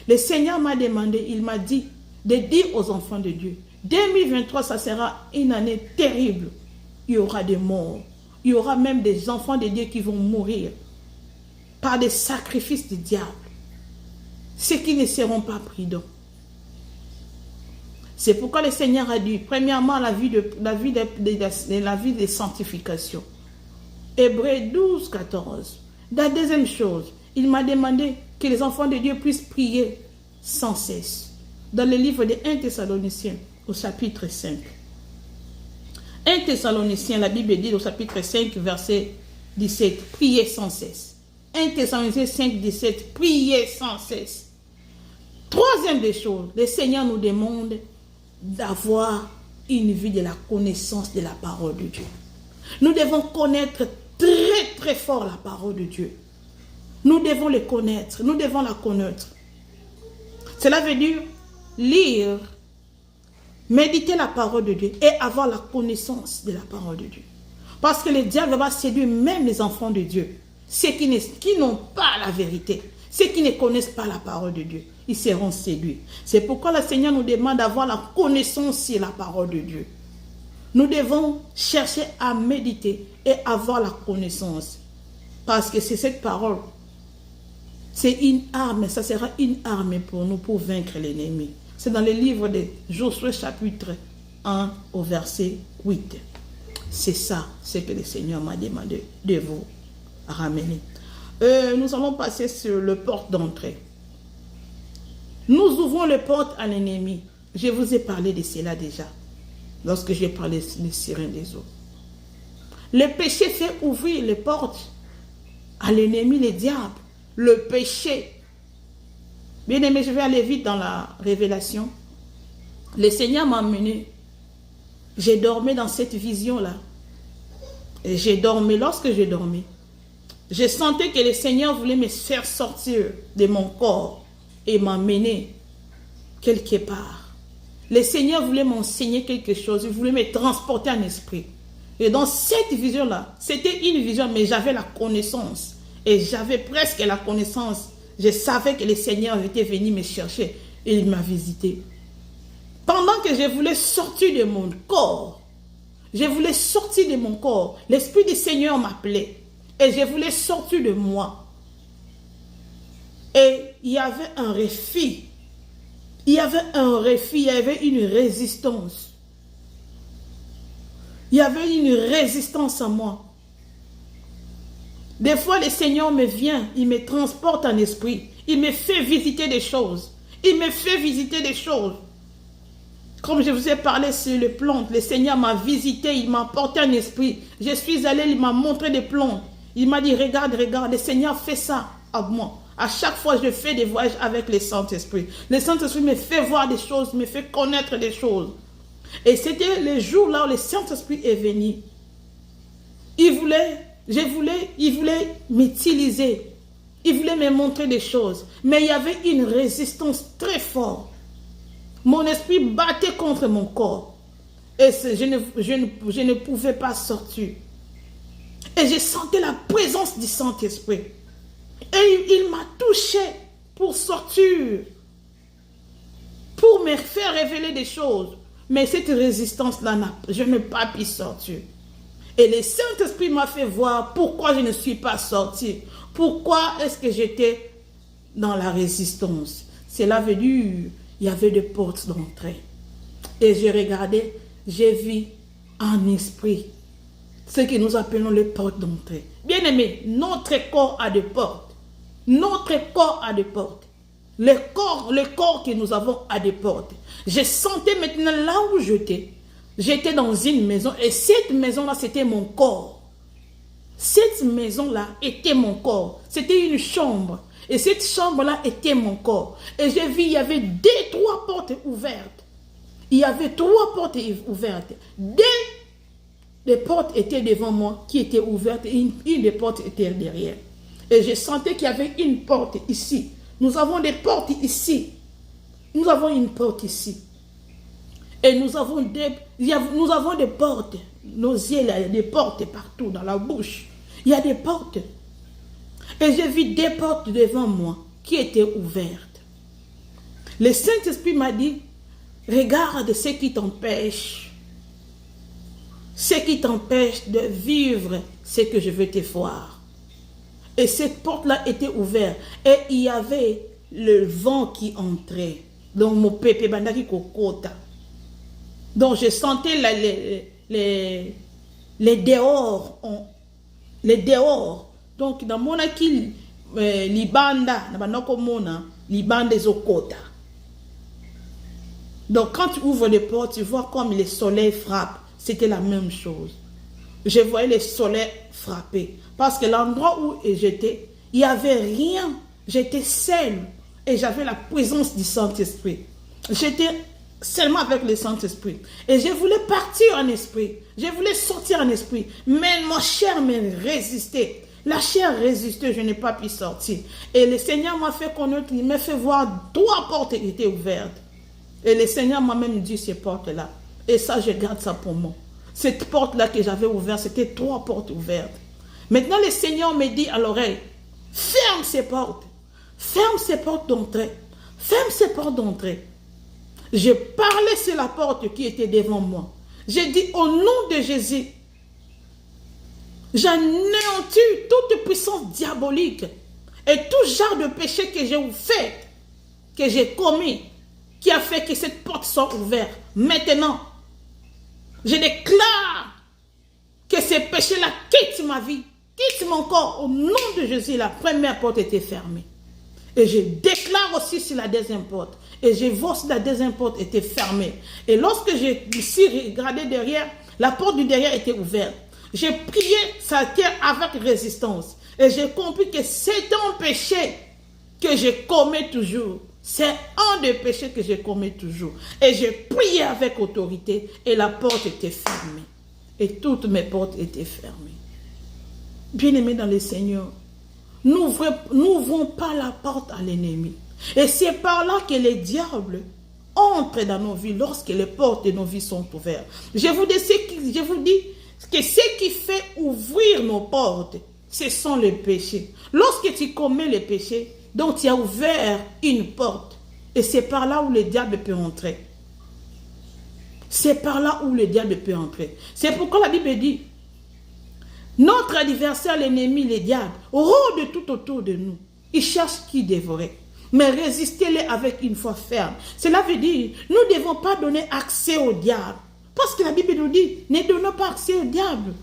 Le Seigneur m'a demandé, il m'a dit de dire aux enfants de Dieu, 2023, ça sera une année terrible. Il y aura des morts. Il y aura même des enfants de Dieu qui vont mourir par des sacrifices du diable. Ceux qui ne seront pas prudents. C'est pourquoi le Seigneur a dit, premièrement, la vie de sanctification. Hébreux 12, 14. La deuxième chose, il m'a demandé que les enfants de Dieu puissent prier sans cesse. Dans le livre de 1 Thessaloniciens, au chapitre 5. 1 Thessaloniciens, la Bible dit au chapitre 5, verset 17, priez sans cesse. 1 Thessaloniciens 5, 17, priez sans cesse. Troisième des choses, le Seigneur nous demande d'avoir une vie de la connaissance de la parole de Dieu. Nous devons connaître très très fort la parole de Dieu. Nous devons le connaître, nous devons la connaître. Cela veut dire lire, méditer la parole de Dieu et avoir la connaissance de la parole de Dieu. Parce que le diable va séduire même les enfants de Dieu, ceux qui n'ont pas la vérité, ceux qui ne connaissent pas la parole de Dieu. Ils seront séduits. C'est pourquoi le Seigneur nous demande d'avoir la connaissance sur la parole de Dieu. Nous devons chercher à méditer et avoir la connaissance. Parce que c'est cette parole. C'est une arme, ça sera une arme pour nous pour vaincre l'ennemi. C'est dans le livre de Josué chapitre 1 au verset 8. C'est ça, ce que le Seigneur m'a demandé de vous ramener. Nous allons passer sur le porte d'entrée. Nous ouvrons les portes à l'ennemi. Je vous ai parlé de cela déjà, lorsque j'ai parlé des sirènes des eaux. Le péché fait ouvrir les portes à l'ennemi, le diable. Le péché. Bien aimé, je vais aller vite dans la révélation. Le Seigneur m'a emmené. J'ai dormi dans cette vision-là. Et j'ai dormi. Lorsque j'ai dormi, je sentais que le Seigneur voulait me faire sortir de mon corps et m'emmener quelque part. Le Seigneur voulait m'enseigner quelque chose. Il voulait me transporter en esprit. Et dans cette vision-là, c'était une vision, mais j'avais la connaissance. Et j'avais presque la connaissance. Je savais que le Seigneur était venu me chercher. Et il m'a visité. Pendant que je voulais sortir de mon corps, l'Esprit du Seigneur m'appelait. Et je voulais sortir de moi. Et il y avait un refus. Il y avait une résistance. Il y avait une résistance en moi. Des fois, le Seigneur me vient, il me transporte en esprit. Il me fait visiter des choses. Comme je vous ai parlé sur les plantes, le Seigneur m'a visité, il m'a porté en esprit. Je suis allé, il m'a montré des plantes. Il m'a dit, regarde, le Seigneur fait ça à moi. À chaque fois, je fais des voyages avec le Saint-Esprit. Le Saint-Esprit me fait voir des choses, me fait connaître des choses. Et c'était le jour là où le Saint-Esprit est venu. Il voulait m'utiliser. Il voulait me montrer des choses. Mais il y avait une résistance très forte. Mon esprit battait contre mon corps. Et je ne pouvais pas sortir. Et je sentais la présence du Saint-Esprit. Et il m'a touché pour sortir. Pour me faire révéler des choses. Mais cette résistance-là, je n'ai pas pu sortir. Et le Saint-Esprit m'a fait voir pourquoi je ne suis pas sorti. Pourquoi est-ce que j'étais dans la résistance. Cela veut dire, il y avait des portes d'entrée. Et j'ai regardé, j'ai vu en esprit ce que nous appelons les portes d'entrée. Bien aimé, notre corps a des portes. Notre corps a des portes. Le corps que nous avons a des portes. Je sentais maintenant là où j'étais dans une maison et cette maison-là, c'était mon corps. Cette maison-là était mon corps. C'était une chambre. Et cette chambre-là était mon corps. Et j'ai vu, il y avait trois portes ouvertes. Il y avait trois portes ouvertes. Des portes étaient devant moi qui étaient ouvertes et une des portes était derrière. Et je sentais qu'il y avait une porte ici. Nous avons des portes ici. Nous avons une porte ici. Et nous avons des portes. Nos yeux, il y a des portes partout dans la bouche. Il y a des portes. Et j'ai vu des portes devant moi qui étaient ouvertes. Le Saint-Esprit m'a dit, regarde ce qui t'empêche. Ce qui t'empêche de vivre ce que je veux te voir. Et cette porte-là était ouverte. Et il y avait le vent qui entrait. Donc mon pépé bandaki kokota. Donc je sentais les dehors. Les dehors. Donc dans mon akil, libanda, libanda zokota. Donc quand tu ouvres les portes, tu vois comme le soleil frappe. C'était la même chose. Je voyais le soleil frapper. Parce que l'endroit où j'étais, il n'y avait rien. J'étais seule. Et j'avais la présence du Saint-Esprit. J'étais seulement avec le Saint-Esprit. Et je voulais partir en esprit. Je voulais sortir en esprit. Mais ma chair me résistait. La chair résistait, je n'ai pas pu sortir. Et le Seigneur m'a fait connaître, il m'a fait voir 3 portes étaient ouvertes. Et le Seigneur m'a même dit ces portes-là. Et ça, je garde ça pour moi. Cette porte-là que j'avais ouverte, c'était 3 portes ouvertes. Maintenant, le Seigneur me dit à l'oreille, ferme ces portes. Ferme ces portes d'entrée. Ferme ces portes d'entrée. Je parlais sur la porte qui était devant moi. J'ai dit, au nom de Jésus, j'anéantis toute puissance diabolique et tout genre de péché que j'ai fait, que j'ai commis, qui a fait que cette porte soit ouverte. Maintenant, je déclare que ces péchés-là quittent ma vie, quittent mon corps. Au nom de Jésus, la première porte était fermée. Et je déclare aussi sur la deuxième porte. Et je vois si la deuxième porte était fermée. Et lorsque je me suis regardé derrière, la porte du derrière était ouverte. J'ai prié sa terre avec résistance. Et j'ai compris que c'est un péché que je commets toujours. C'est un des péchés que je commets toujours. Et j'ai prié avec autorité et la porte était fermée. Et toutes mes portes étaient fermées. Bien-aimés dans le Seigneur, n'ouvrons pas la porte à l'ennemi. Et c'est par là que les diables entrent dans nos vies lorsque les portes de nos vies sont ouvertes. Je vous dis que ce qui fait ouvrir nos portes, ce sont les péchés. Lorsque tu commets les péchés, donc tu as ouvert une porte. Et c'est par là où le diable peut entrer. C'est par là où le diable peut entrer. C'est pourquoi la Bible dit, notre adversaire, l'ennemi, le diable, rôde tout autour de nous. Il cherche qui dévorer. Mais résistez-les avec une foi ferme. Cela veut dire, nous ne devons pas donner accès au diable. Parce que la Bible nous dit, ne donnons pas accès au diable.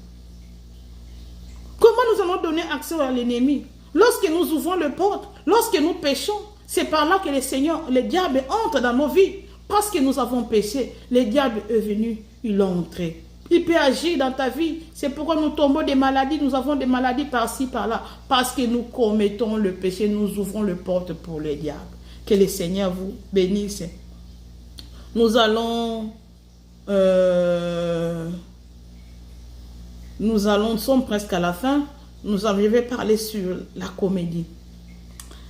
Comment nous allons donner accès à l'ennemi? Lorsque nous ouvrons les portes, lorsque nous péchons, c'est par là que le diable entre dans nos vies. Parce que nous avons péché, le diable est venu, il est entré. Il peut agir dans ta vie. C'est pourquoi nous tombons des maladies. Nous avons des maladies par-ci, par-là. Parce que nous commettons le péché. Nous ouvrons les portes pour le diable. Que le Seigneur vous bénisse. Nous allons... nous sommes presque à la fin. Nous arrivons à parler sur la comédie.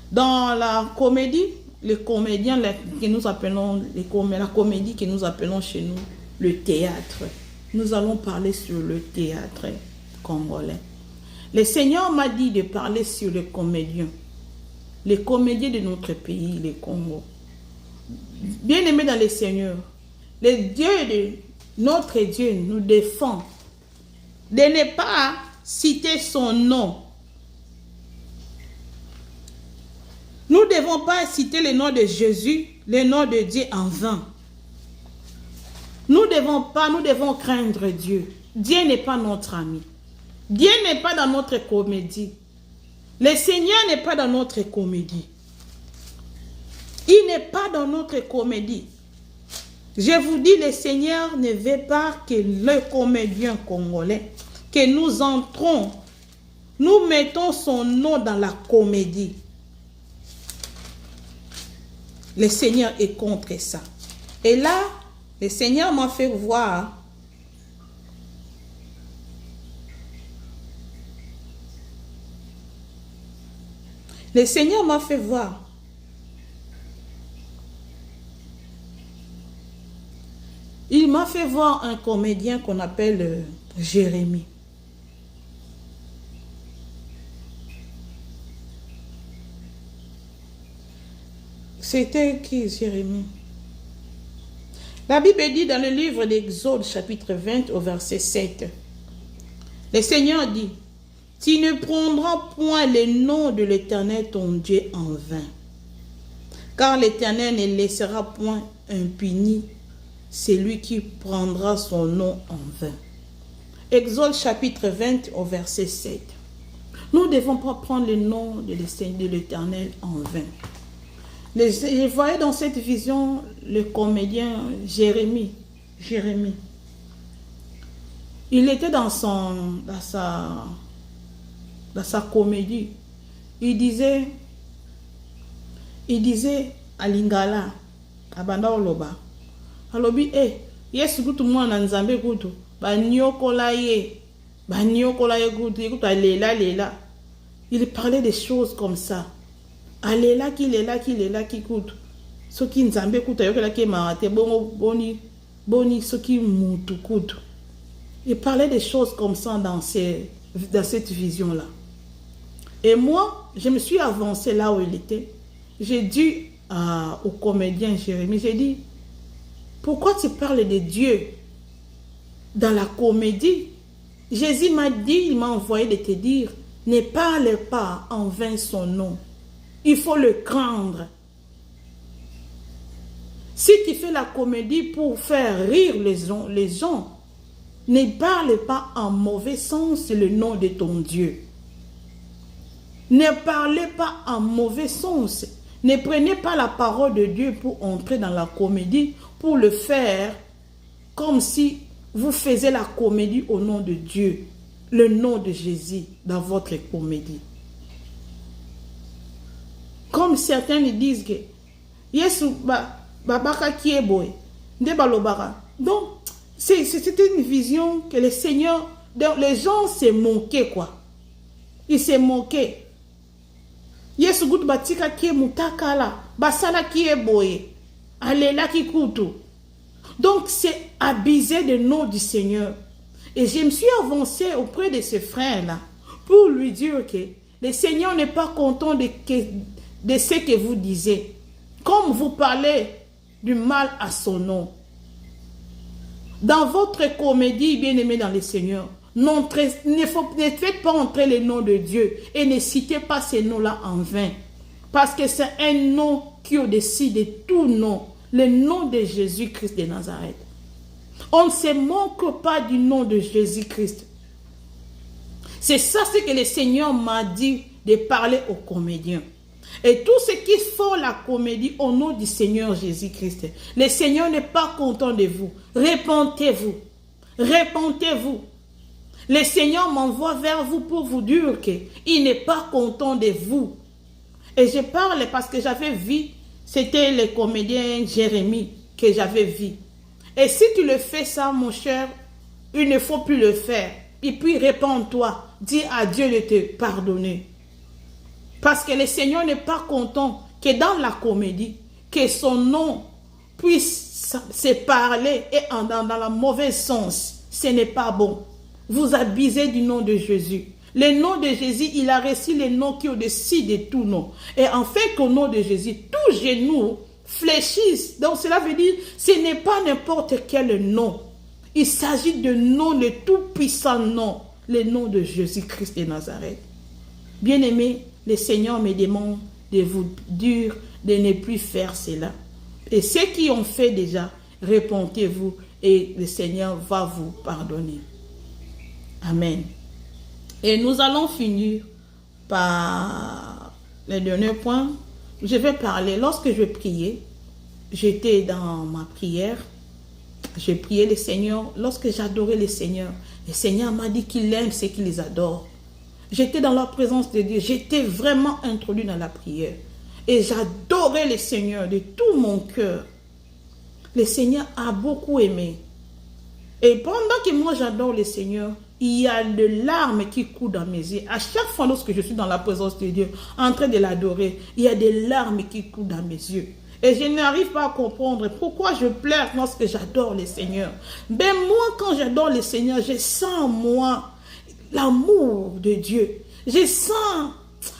Dans la comédie, les comédiens que nous appelons... la comédie que nous appelons chez nous le théâtre. Nous allons parler sur le théâtre congolais. Le Seigneur m'a dit de parler sur les comédiens de notre pays, le Congo. Bien-aimés dans le Seigneur, le Dieu de notre Dieu nous défend de ne pas citer son nom. Nous ne devons pas citer le nom de Jésus, le nom de Dieu en vain. Nous devons craindre Dieu. Dieu n'est pas notre ami. Dieu n'est pas dans notre comédie. Le Seigneur n'est pas dans notre comédie. Il n'est pas dans notre comédie. Je vous dis, le Seigneur ne veut pas que le comédien congolais, que nous entrons, nous mettons son nom dans la comédie. Le Seigneur est contre ça. Et là, le Seigneur m'a fait voir il m'a fait voir un comédien qu'on appelle Jérémie. C'était qui Jérémie? La Bible dit dans le livre d'Exode, chapitre 20, au verset 7. Le Seigneur dit, « Tu ne prendras point le nom de l'Éternel ton Dieu en vain, car l'Éternel ne laissera point impuni c'est lui qui prendra son nom en vain. Exode chapitre 20 au verset 7. Nous ne devons pas prendre le nom de l'Éternel en vain. Je voyais dans cette vision le comédien Jérémie. Il était dans sa comédie. Il disait à Lingala, à Banda Oloba, alobi, yesu kutu mwana nzambe kutu, banyokola ye kutu, lela. Il parlait des choses comme ça. Alela ki kutu. Soki nzambe kutu, ayokela ki marate, boni soki mutu kutu. Il parlait des choses comme ça dans cette vision-là. Et moi, je me suis avancé là où il était. J'ai dit au comédien Jérémie, j'ai dit, pourquoi tu parles de Dieu dans la comédie? Jésus m'a dit, il m'a envoyé de te dire, ne parle pas en vain son nom. Il faut le craindre. Si tu fais la comédie pour faire rire les gens, ne parle pas en mauvais sens le nom de ton Dieu. Ne parlez pas en mauvais sens. Ne prenez pas la parole de Dieu pour entrer dans la comédie, pour le faire comme si vous faisiez la comédie au nom de Dieu, le nom de Jésus dans votre comédie. Comme certains me disent que Yesu babaka kieboy, nde balobara. Donc, c'était une vision que le Seigneur, les gens se moquaient quoi. Ils se moquaient. Yesu gut batika kie mutakala, basala kie boye, alela kikutu. Donc c'est abuser le nom du Seigneur. Et je me suis avancé auprès de ce frère-là pour lui dire que le Seigneur n'est pas content de ce que vous disiez. Comme vous parlez du mal à son nom. Dans votre comédie, bien-aimé dans le Seigneur, ne faites pas entrer le nom de Dieu et ne citez pas ces noms-là en vain. Parce que c'est un nom qui est au-dessus de tout nom, le nom de Jésus-Christ de Nazareth. On ne se moque pas du nom de Jésus-Christ. C'est ça ce que le Seigneur m'a dit de parler aux comédiens. Et tous ceux qui font la comédie au nom du Seigneur Jésus-Christ, le Seigneur n'est pas content de vous. Repentez-vous. Repentez-vous. Le Seigneur m'envoie vers vous pour vous dire qu'il n'est pas content de vous. Et je parle parce que j'avais vu, c'était le comédien Jérémie que j'avais vu. Et si tu le fais ça, mon cher, il ne faut plus le faire. Et puis répands-toi, dis à Dieu de te pardonner. Parce que le Seigneur n'est pas content que dans la comédie, que son nom puisse se parler et dans le mauvais sens. Ce n'est pas bon. Vous abusez du nom de Jésus. Le nom de Jésus, il a reçu le nom qui est au-dessus de tout nom. Et en fait qu'au nom de Jésus, tous genoux fléchissent. Donc cela veut dire, ce n'est pas n'importe quel nom. Il s'agit de nom, le tout-puissant nom, le nom de Jésus-Christ de Nazareth. Bien-aimés, le Seigneur me demande de vous dire de ne plus faire cela. Et ceux qui ont fait déjà, repentez-vous et le Seigneur va vous pardonner. Amen. Et nous allons finir par le dernier point. Je vais parler. Lorsque je priais, j'étais dans ma prière. J'ai prié le Seigneur. Lorsque j'adorais le Seigneur m'a dit qu'il aime ceux qui les adorent. J'étais dans la présence de Dieu. J'étais vraiment introduit dans la prière. Et j'adorais le Seigneur de tout mon cœur. Le Seigneur a beaucoup aimé. Et pendant que moi j'adore le Seigneur, il y a des larmes qui coulent dans mes yeux. À chaque fois lorsque je suis dans la présence de Dieu, en train de l'adorer, il y a des larmes qui coulent dans mes yeux. Et je n'arrive pas à comprendre pourquoi je pleure lorsque j'adore le Seigneur. Ben moi, quand j'adore le Seigneur, je sens en moi l'amour de Dieu. Je sens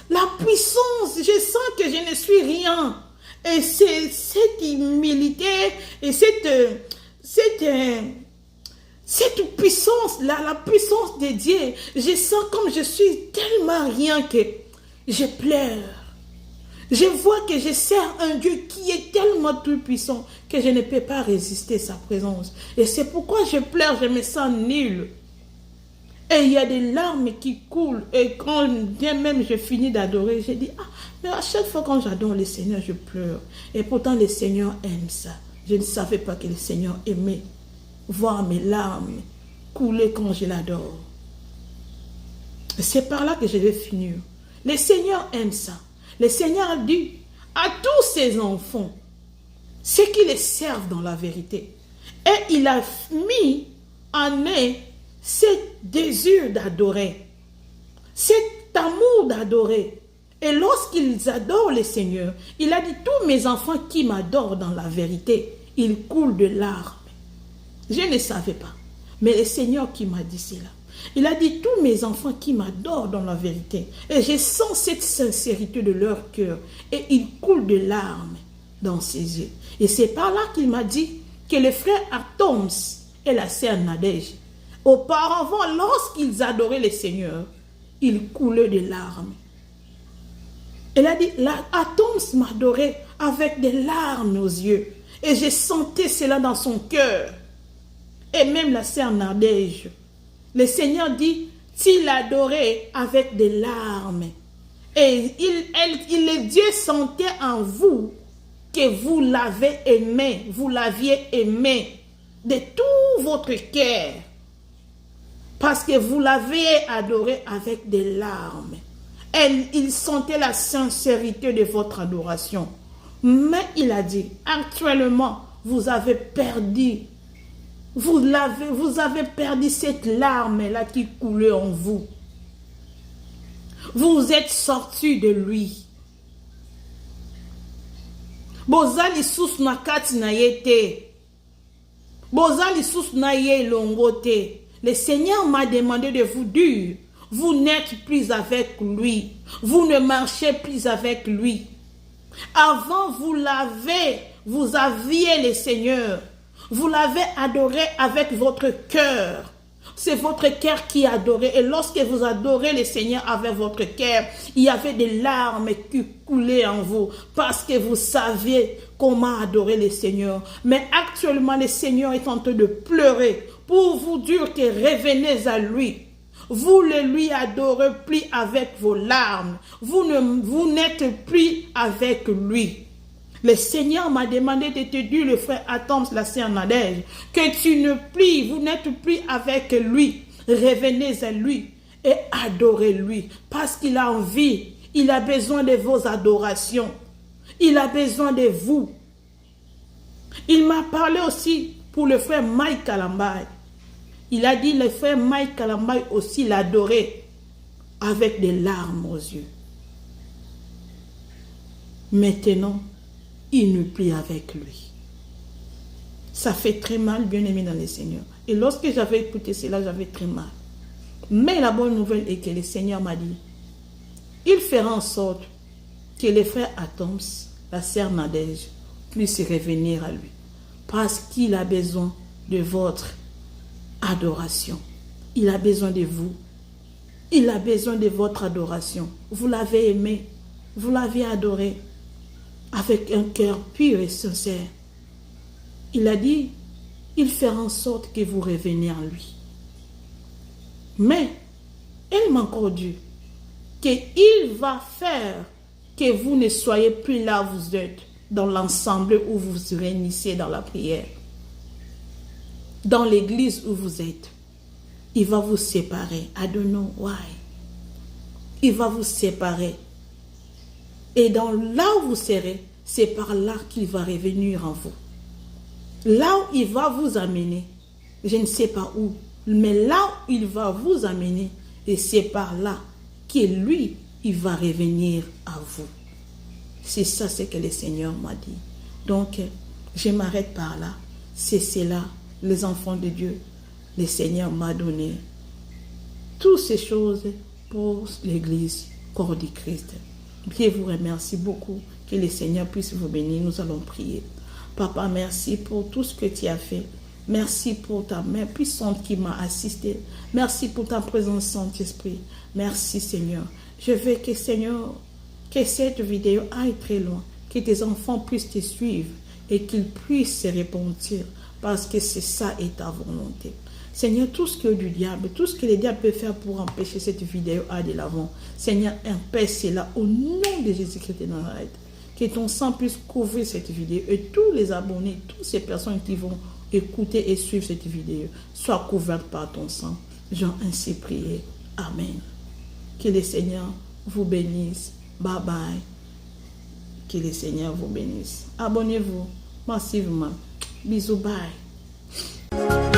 la puissance. Je sens que je ne suis rien. Et c'est cette humilité et cette puissance, la puissance de Dieu, je sens comme je suis tellement rien que je pleure. Je vois que je sers un Dieu qui est tellement tout-puissant que je ne peux pas résister à sa présence. Et c'est pourquoi je pleure, je me sens nul. Et il y a des larmes qui coulent. Et quand bien même je finis d'adorer, je dis, ah, mais à chaque fois quand j'adore le Seigneur, je pleure. Et pourtant le Seigneur aime ça. Je ne savais pas que le Seigneur aimait voir mes larmes couler quand je l'adore. C'est par là que je vais finir. Le Seigneur aime ça. Le Seigneur dit à tous ses enfants, ceux qui les servent dans la vérité. Et il a mis en eux ce désir d'adorer, cet amour d'adorer. Et lorsqu'ils adorent le Seigneur, il a dit, tous mes enfants qui m'adorent dans la vérité, ils coulent de larmes. Je ne savais pas. Mais le Seigneur qui m'a dit cela. Il a dit, tous mes enfants qui m'adorent dans la vérité. Et je sens cette sincérité de leur cœur. Et ils coulent de larmes dans ses yeux. Et c'est par là qu'il m'a dit que le frère Atoms et la sœur Nadège, auparavant, lorsqu'ils adoraient le Seigneur, ils coulaient de larmes. Il a dit, Atoms m'adorait avec des larmes aux yeux. Et je sentais cela dans son cœur. Et même la sœur Nadège. Le Seigneur dit, s'il adorait avec des larmes. Et le Dieu sentait en vous que vous l'avez aimé, vous l'aviez aimé de tout votre cœur. Parce que vous l'avez adoré avec des larmes. Et il sentait la sincérité de votre adoration. Mais il a dit, actuellement, vous avez perdu. Vous avez perdu cette larme-là qui coulait en vous. Vous êtes sortis de lui. Bozali sus na kati na yete. Bozali sus na ye longote. Le Seigneur m'a demandé de vous dire, vous n'êtes plus avec lui. Vous ne marchez plus avec lui. Avant, vous aviez le Seigneur. Vous l'avez adoré avec votre cœur. C'est votre cœur qui adorait. Et lorsque vous adorez le Seigneur avec votre cœur, il y avait des larmes qui coulaient en vous. Parce que vous saviez comment adorer le Seigneur. Mais actuellement, le Seigneur est en train de pleurer pour vous dire que revenez à lui. Vous ne lui adorez plus avec vos larmes. Vous n'êtes plus avec lui. Le Seigneur m'a demandé de te dire, le frère Atoms, la sœur Nadège, que vous n'êtes plus avec lui. Revenez à lui et adorez-lui. Parce qu'il a envie, il a besoin de vos adorations. Il a besoin de vous. Il m'a parlé aussi pour le frère Mike Kalambay. Il a dit, le frère Mike Kalambay aussi l'adorait avec des larmes aux yeux. Maintenant, il n'est plus avec lui. Ça fait très mal, bien aimé dans le Seigneur. Et lorsque j'avais écouté cela, j'avais très mal. Mais la bonne nouvelle est que le Seigneur m'a dit, il fera en sorte que les frères Atoms, la sœur Nadège, puissent revenir à lui. Parce qu'il a besoin de votre adoration. Il a besoin de vous. Il a besoin de votre adoration. Vous l'avez aimé. Vous l'avez adoré. Avec un cœur pur et sincère. Il a dit, il fera en sorte que vous reveniez en lui. Mais, il m'a encore dit qu'il va faire que vous ne soyez plus là où vous êtes, dans l'ensemble où vous vous réunissez dans la prière. Dans l'église où vous êtes. Il va vous séparer. I don't know why. Il va vous séparer. Et là où vous serez, c'est par là qu'il va revenir en vous. Là où il va vous amener, je ne sais pas où, mais là où il va vous amener, et c'est par là que lui, il va revenir à vous. C'est ça ce que le Seigneur m'a dit. Donc, je m'arrête par là. C'est cela, les enfants de Dieu. Le Seigneur m'a donné toutes ces choses pour l'église, corps du Christ. Je vous remercie beaucoup. Que le Seigneur puisse vous bénir. Nous allons prier. Papa, merci pour tout ce que tu as fait. Merci pour ta main puissante qui m'a assisté. Merci pour ta présence, Saint-Esprit. Merci, Seigneur. Je veux que, Seigneur, Que cette vidéo aille très loin, que tes enfants puissent te suivre et qu'ils puissent se repentir parce que c'est ça et ta volonté. Seigneur, tout ce que du diable, tout ce que le diable peut faire pour empêcher cette vidéo à de l'avant, Seigneur, empêche cela au nom de Jésus-Christ de Nazareth. Que ton sang puisse couvrir cette vidéo et tous les abonnés, toutes ces personnes qui vont écouter et suivre cette vidéo soient couvertes par ton sang. J'ai ainsi prié. Amen. Que le Seigneur vous bénisse. Bye bye. Que le Seigneur vous bénisse. Abonnez-vous massivement. Bisous, bye.